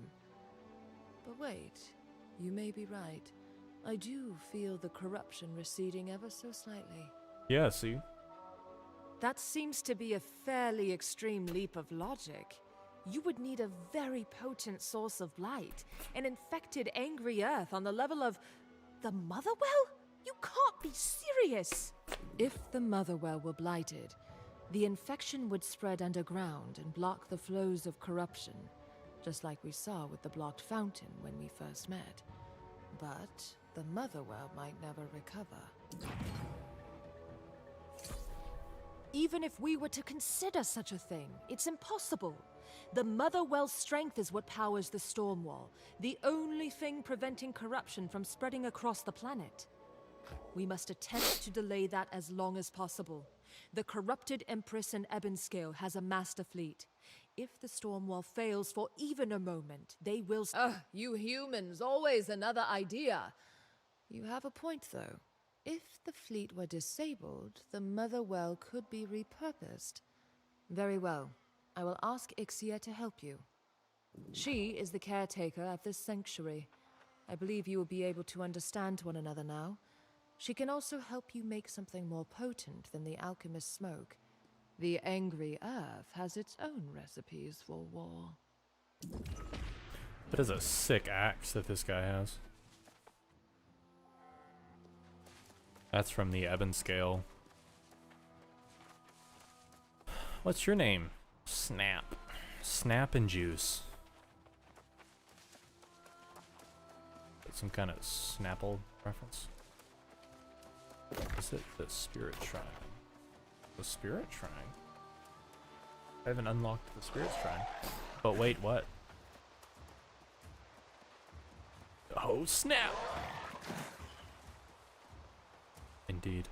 But wait, you may be right. I do feel the corruption receding ever so slightly. Yeah, see? That seems to be a fairly extreme leap of logic. You would need a very potent source of blight, an infected angry earth on the level of the Motherwell? You can't be serious! If the Motherwell were blighted, the infection would spread underground and block the flows of corruption, just like we saw with the blocked fountain when we first met. But the Motherwell might never recover. Even if we were to consider such a thing, it's impossible. The Motherwell's strength is what powers the Stormwall, the only thing preventing corruption from spreading across the planet. We must attempt to delay that as long as possible. The corrupted Empress in Ebonscale has a master fleet. If the Stormwall fails for even a moment, they will... you humans, always another idea. You have a point, though. If the fleet were disabled, the Motherwell could be repurposed. Very well. I will ask Ixia to help you. She is the caretaker of this sanctuary. I believe you will be able to understand one another now. She can also help you make something more potent than the alchemist's smoke. The Angry Earth has its own recipes for war. That is a sick axe that this guy has. That's from the Ebonscale. What's your name? Snap. Snap and Juice. some kind of Snapple reference? Is it the Spirit Shrine? The Spirit Shrine? I haven't unlocked the Spirit Shrine. But wait, what? Oh snap! Indeed.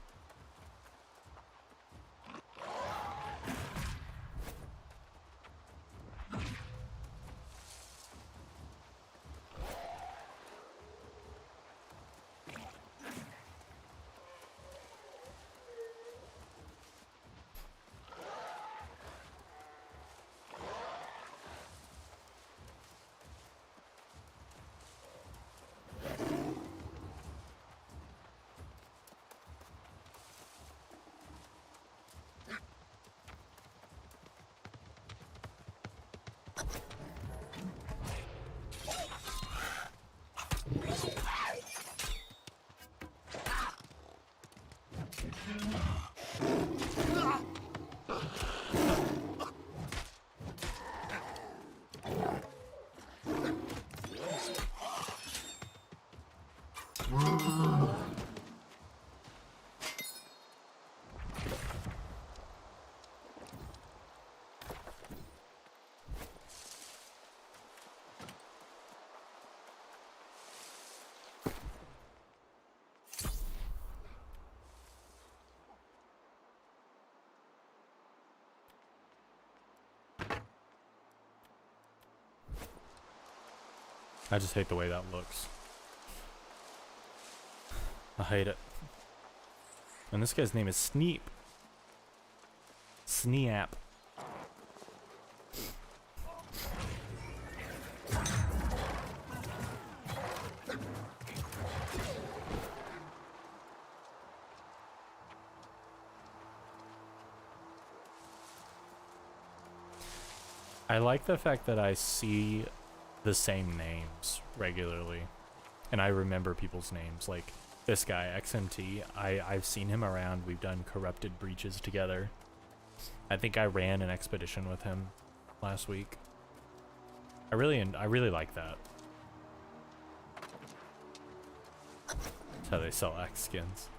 I just hate the way that looks. I hate it. And this guy's name is Sneep. Sneap. I like the fact that I see the same names regularly, and I remember people's names. Like this guy XMT, I've seen him around. We've done corrupted breaches together. I think I ran an expedition with him last week. I really like that. That's how they sell X skins.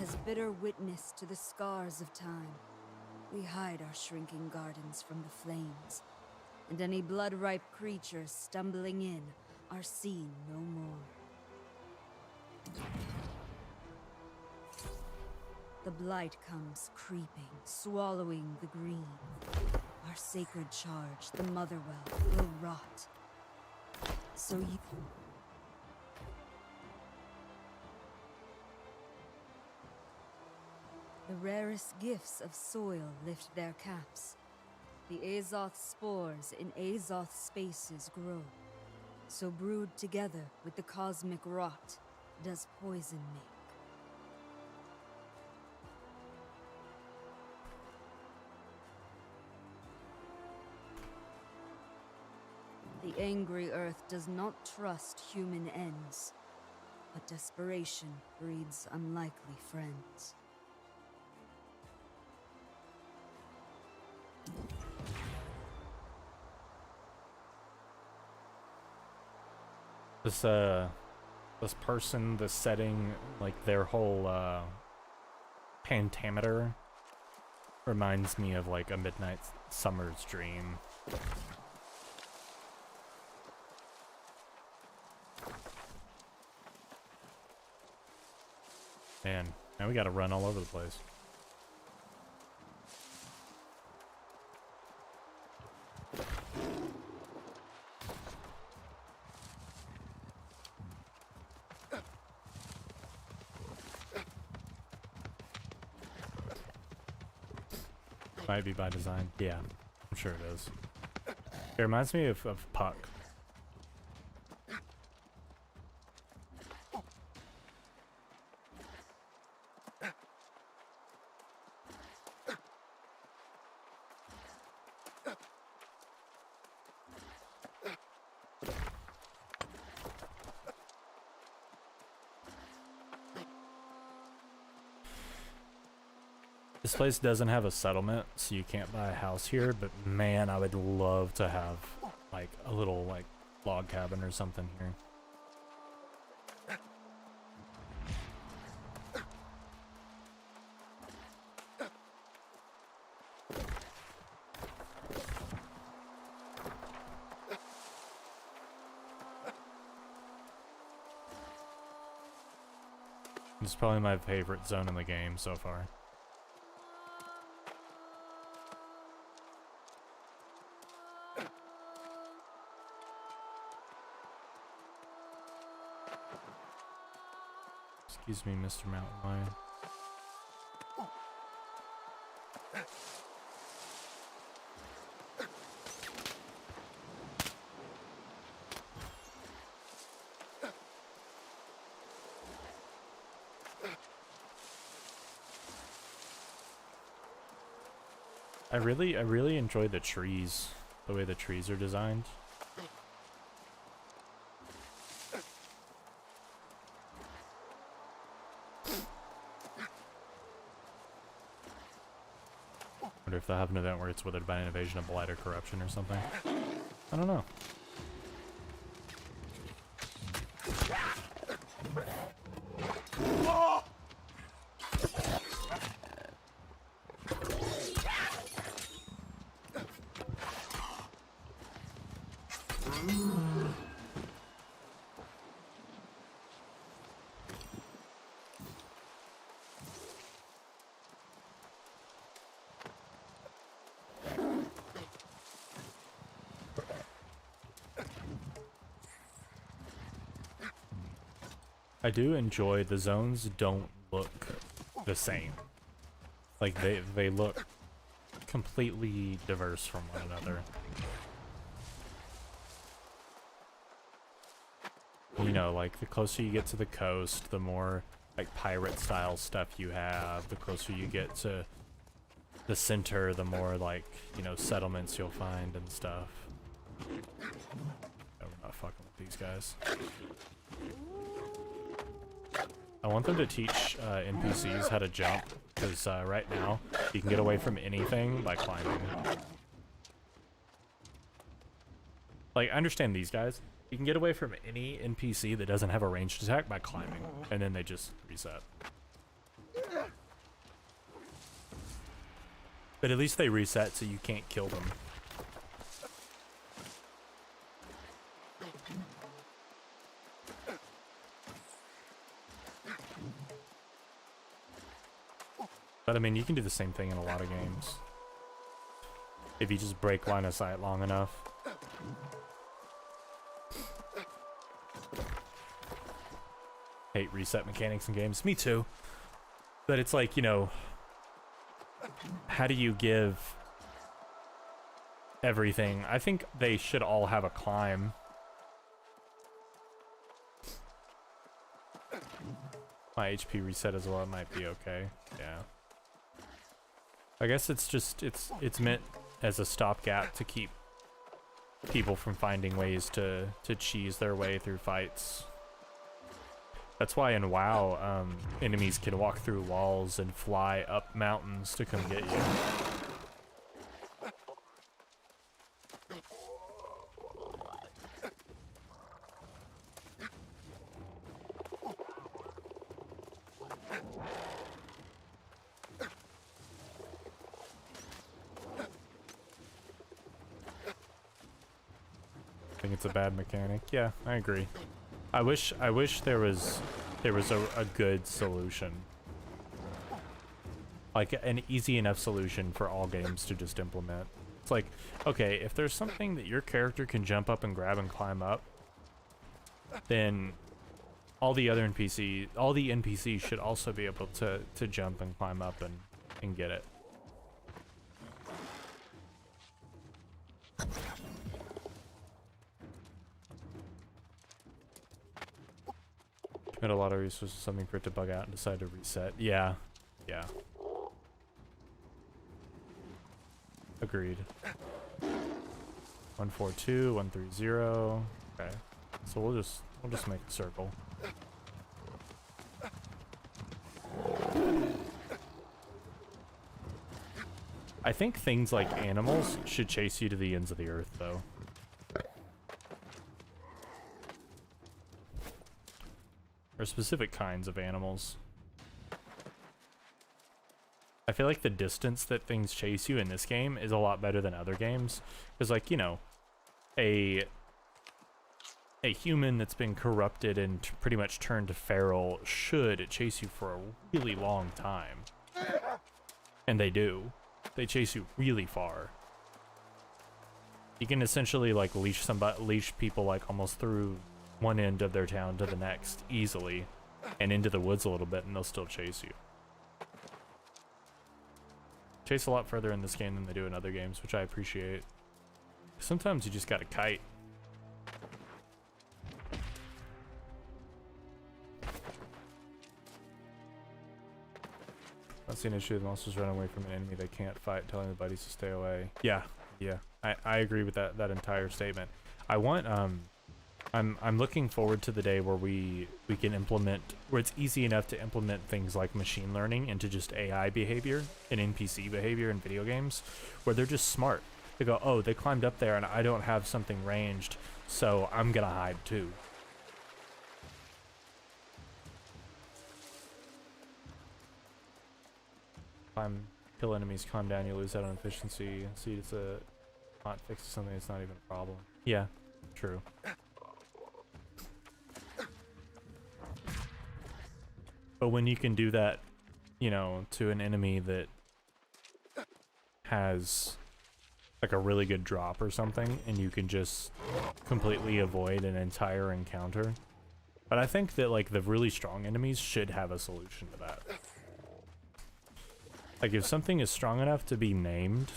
As bitter witness to the scars of time, we hide our shrinking gardens from the flames. And any blood-ripe creatures stumbling in are seen no more. The blight comes creeping, swallowing the green. Our sacred charge, the Motherwell, will rot. So you... The rarest gifts of soil lift their caps. The Azoth spores in Azoth spaces grow. So brewed together with the cosmic rot, does poison make. The angry earth does not trust human ends, but desperation breeds unlikely friends. This person, this setting, like their whole pentameter reminds me of like a Midnight Summer's Dream. Man, now we gotta run all over the place. Might be by design. Yeah, I'm sure it is. It reminds me of Puck. This place doesn't have a settlement, so you can't buy a house here, but man, I would love to have like a little like log cabin or something here. This is probably my favorite zone in the game so far. Excuse me, Mr. Mountain Lion. I really enjoy the trees, the way the trees are designed. Wonder if they'll have an event where it's withered by an invasion of blight or corruption or something. I don't know. I do enjoy the zones don't look the same. Like they look completely diverse from one another. You know, like the closer you get to the coast, the more like pirate style stuff you have. The closer you get to the center, the more like, you know, settlements you'll find and stuff. Oh, we're not fucking with these guys. I want them to teach NPCs how to jump, because right now you can get away from anything by climbing. Like, I understand these guys. You can get away from any NPC that doesn't have a ranged attack by climbing, and then they just reset. But at least they reset so you can't kill them. But I mean, you can do the same thing in a lot of games. If you just break line of sight long enough. Hate reset mechanics in games. Me too. But it's like, you know, how do you give everything? I think they should all have a climb. My HP reset as well, it might be okay. Yeah. I guess it's just, it's meant as a stopgap to keep people from finding ways to cheese their way through fights. That's why in WoW, enemies can walk through walls and fly up mountains to come get you. I think it's a bad mechanic. Yeah, I agree. I wish there was a good solution. Like an easy enough solution for all games to just implement. It's like, okay, if there's something that your character can jump up and grab and climb up, then all the NPCs should also be able to jump and climb up and get it. Commit a lot of resources, something for it to bug out and decide to reset. Yeah. Yeah. Agreed. 142, 130. Okay. So we'll just make a circle. I think things like animals should chase you to the ends of the earth, though. Or specific kinds of animals. I feel like the distance that things chase you in this game is a lot better than other games. Because, like, you know, a a human that's been corrupted and pretty much turned feral should chase you for a really long time. And they do. They chase you really far. You can essentially like leash people like almost through one end of their town to the next easily and into the woods a little bit and they'll still chase you. Chase a lot further in this game than they do in other games, which I appreciate. Sometimes you just gotta kite. I see an issue with monsters running away from an enemy they can't fight, telling the buddies to stay away. Yeah, I agree with that entire statement. I want I'm looking forward to the day where we can implement, where it's easy enough to implement things like machine learning into just AI behavior and NPC behavior in video games, where they're just smart. They go, oh, they climbed up there and I don't have something ranged, so I'm gonna hide too. Kill enemies, calm down, you lose out on efficiency. See, it's a hot fix to something that's not even a problem. Yeah, true. But when you can do that, you know, to an enemy that has like a really good drop or something, and you can just completely avoid an entire encounter. But I think that like the really strong enemies should have a solution to that. Like if something is strong enough to be named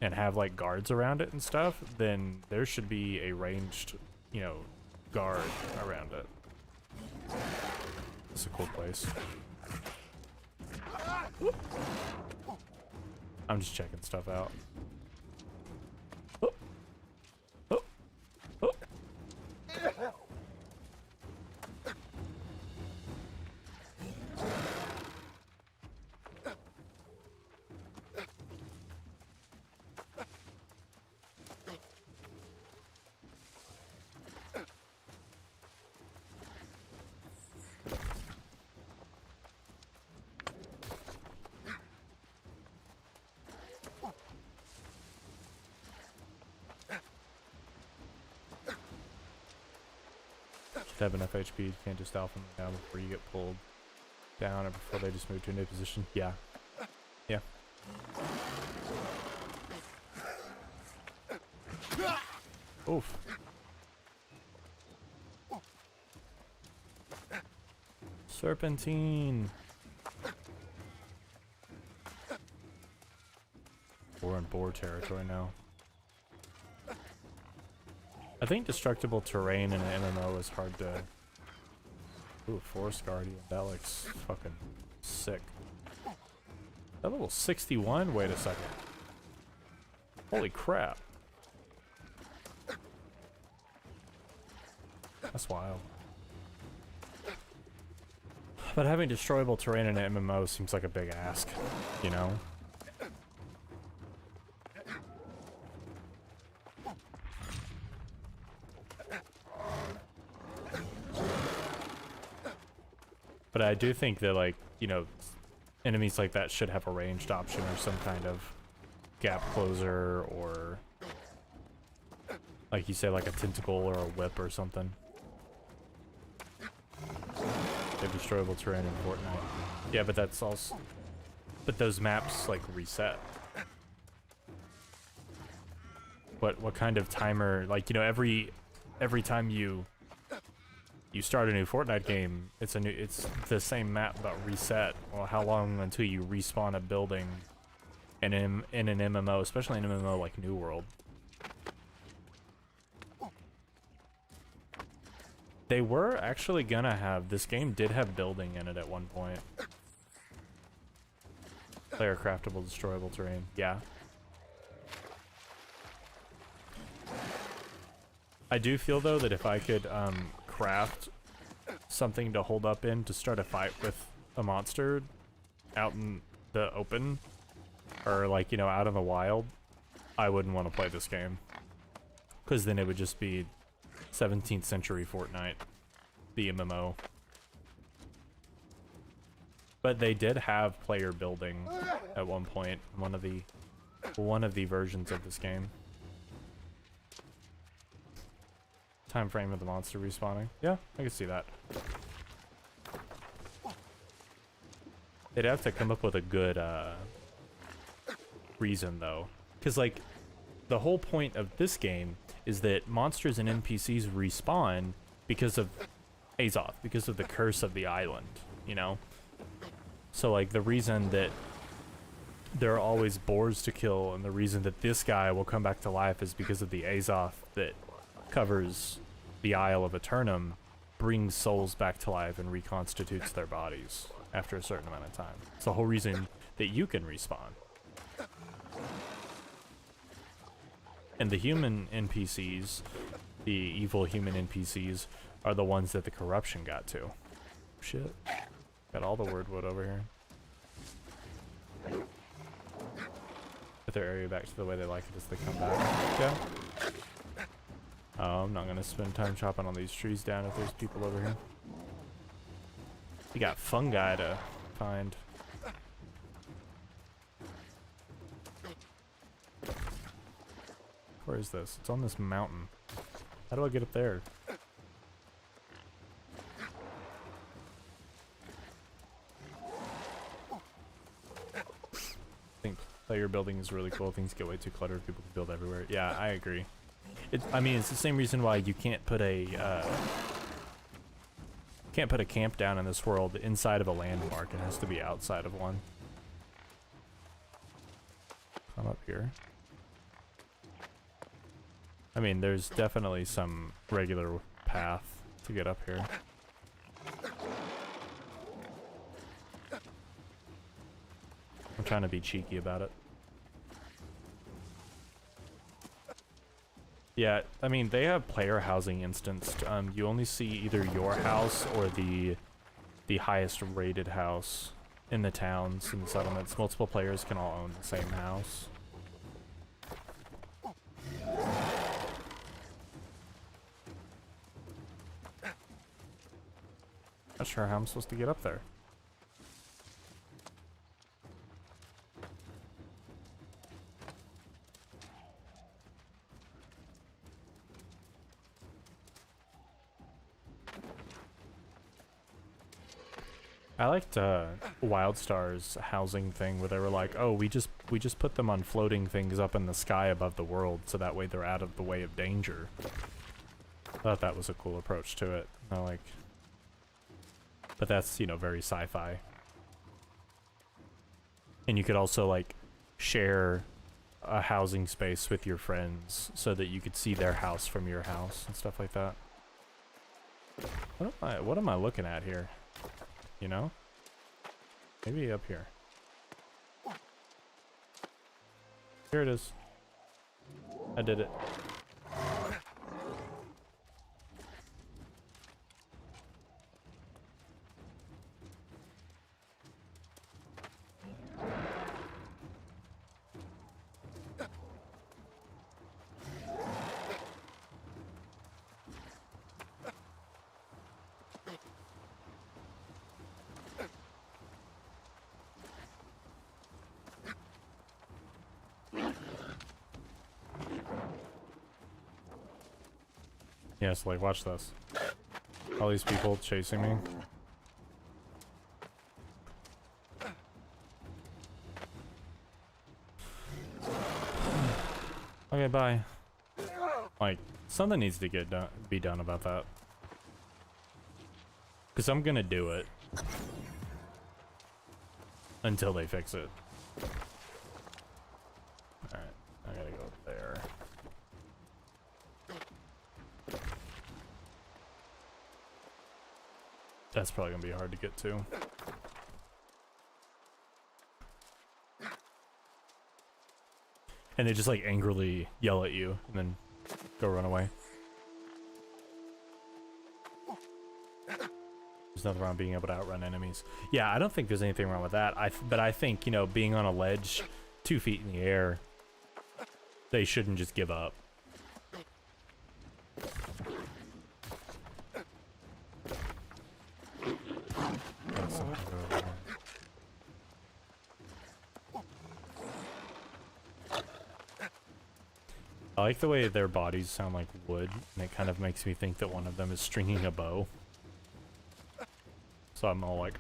and have like guards around it and stuff, then there should be a ranged, you know, guard around it. It's a cool place. I'm just checking stuff out. Oh. Oh. Oh. Have enough HP, you can't just alpha them down before you get pulled down or before they just move to a new position. Yeah. Yeah. Oof. Serpentine. We're in boar territory now. I think destructible terrain in an MMO is hard to... Ooh, Forest Guardian. That looks fucking sick. That level 61? Wait a second. Holy crap. That's wild. But having destroyable terrain in an MMO seems like a big ask, you know? But I do think that, like, you know, enemies like that should have a ranged option or some kind of gap closer or, like you say, like a tentacle or a whip or something. They have destroyable terrain in Fortnite. Yeah, but that's also... But those maps, like, reset. What kind of timer... Like, you know, every time you start a new Fortnite game, it's the same map but reset. Well, how long until you respawn a building in an MMO, especially in an MMO like New World? They were actually gonna have, this game did have building in it at one point. Player craftable destroyable terrain, yeah. I do feel though that if I could craft something to hold up in to start a fight with a monster out in the open, or like, you know, out in the wild, I wouldn't want to play this game. Because then it would just be 17th century Fortnite, the MMO. But they did have player building at one point, one of the versions of this game. time frame of the monster respawning. Yeah, I can see that. They'd have to come up with a good reason though, because like the whole point of this game is that monsters and NPCs respawn because of Azoth, because of the curse of the island, you know? So like the reason that there are always boars to kill and the reason that this guy will come back to life is because of the Azoth that covers the Isle of Eternum, brings souls back to life and reconstitutes their bodies after a certain amount of time. It's the whole reason that you can respawn. And the human NPCs, the evil human NPCs, are the ones that the corruption got to. Shit. Got all the wordwood over here. Put their area back to the way they like it as they come back. Yeah. Oh, I'm not gonna spend time chopping all these trees down if there's people over here. We got fungi to find. Where is this? It's on this mountain. How do I get up there? I think player building is really cool. Things get way too cluttered. People can build everywhere. Yeah, I agree. I mean, it's the same reason why you can't put a camp down in this world inside of a landmark. It has to be outside of one. Come up here. I mean, there's definitely some regular path to get up here. I'm trying to be cheeky about it. Yeah, I mean, they have player housing instanced. You only see either your house or the highest rated house in the towns and settlements. Multiple players can all own the same house. Not sure how I'm supposed to get up there. I liked Wildstar's housing thing where they were like, oh, we just put them on floating things up in the sky above the world so that way they're out of the way of danger. I thought that was a cool approach to it. I like, but that's, you know, very sci-fi. And you could also like share a housing space with your friends so that you could see their house from your house and stuff like that. What am I looking at here? You know? Maybe up here. Here it is. I did it. Yeah, so like, watch this. All these people chasing me. Okay, bye. Like, something needs to be done about that. Because I'm gonna do it. Until they fix it. Alright, I gotta go up there. That's probably gonna be hard to get to. And they just like angrily yell at you and then go run away. There's nothing wrong being able to outrun enemies. Yeah, I don't think there's anything wrong with that. But I think, you know, being on a ledge 2 feet in the air, they shouldn't just give up. I like the way their bodies sound like wood, and it kind of makes me think that one of them is stringing a bow. So I'm all like,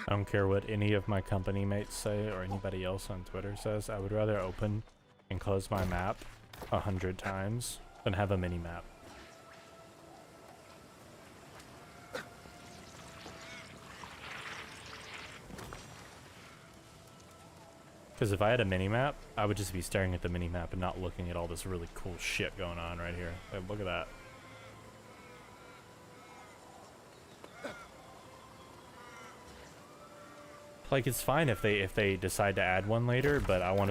I don't care what any of my company mates say or anybody else on Twitter says, I would rather open and close my map 100 times than have a mini map. Because if I had a mini map, I would just be staring at the mini map and not looking at all this really cool shit going on right here. Like, look at that. Like, it's fine if they decide to add one later, but I want to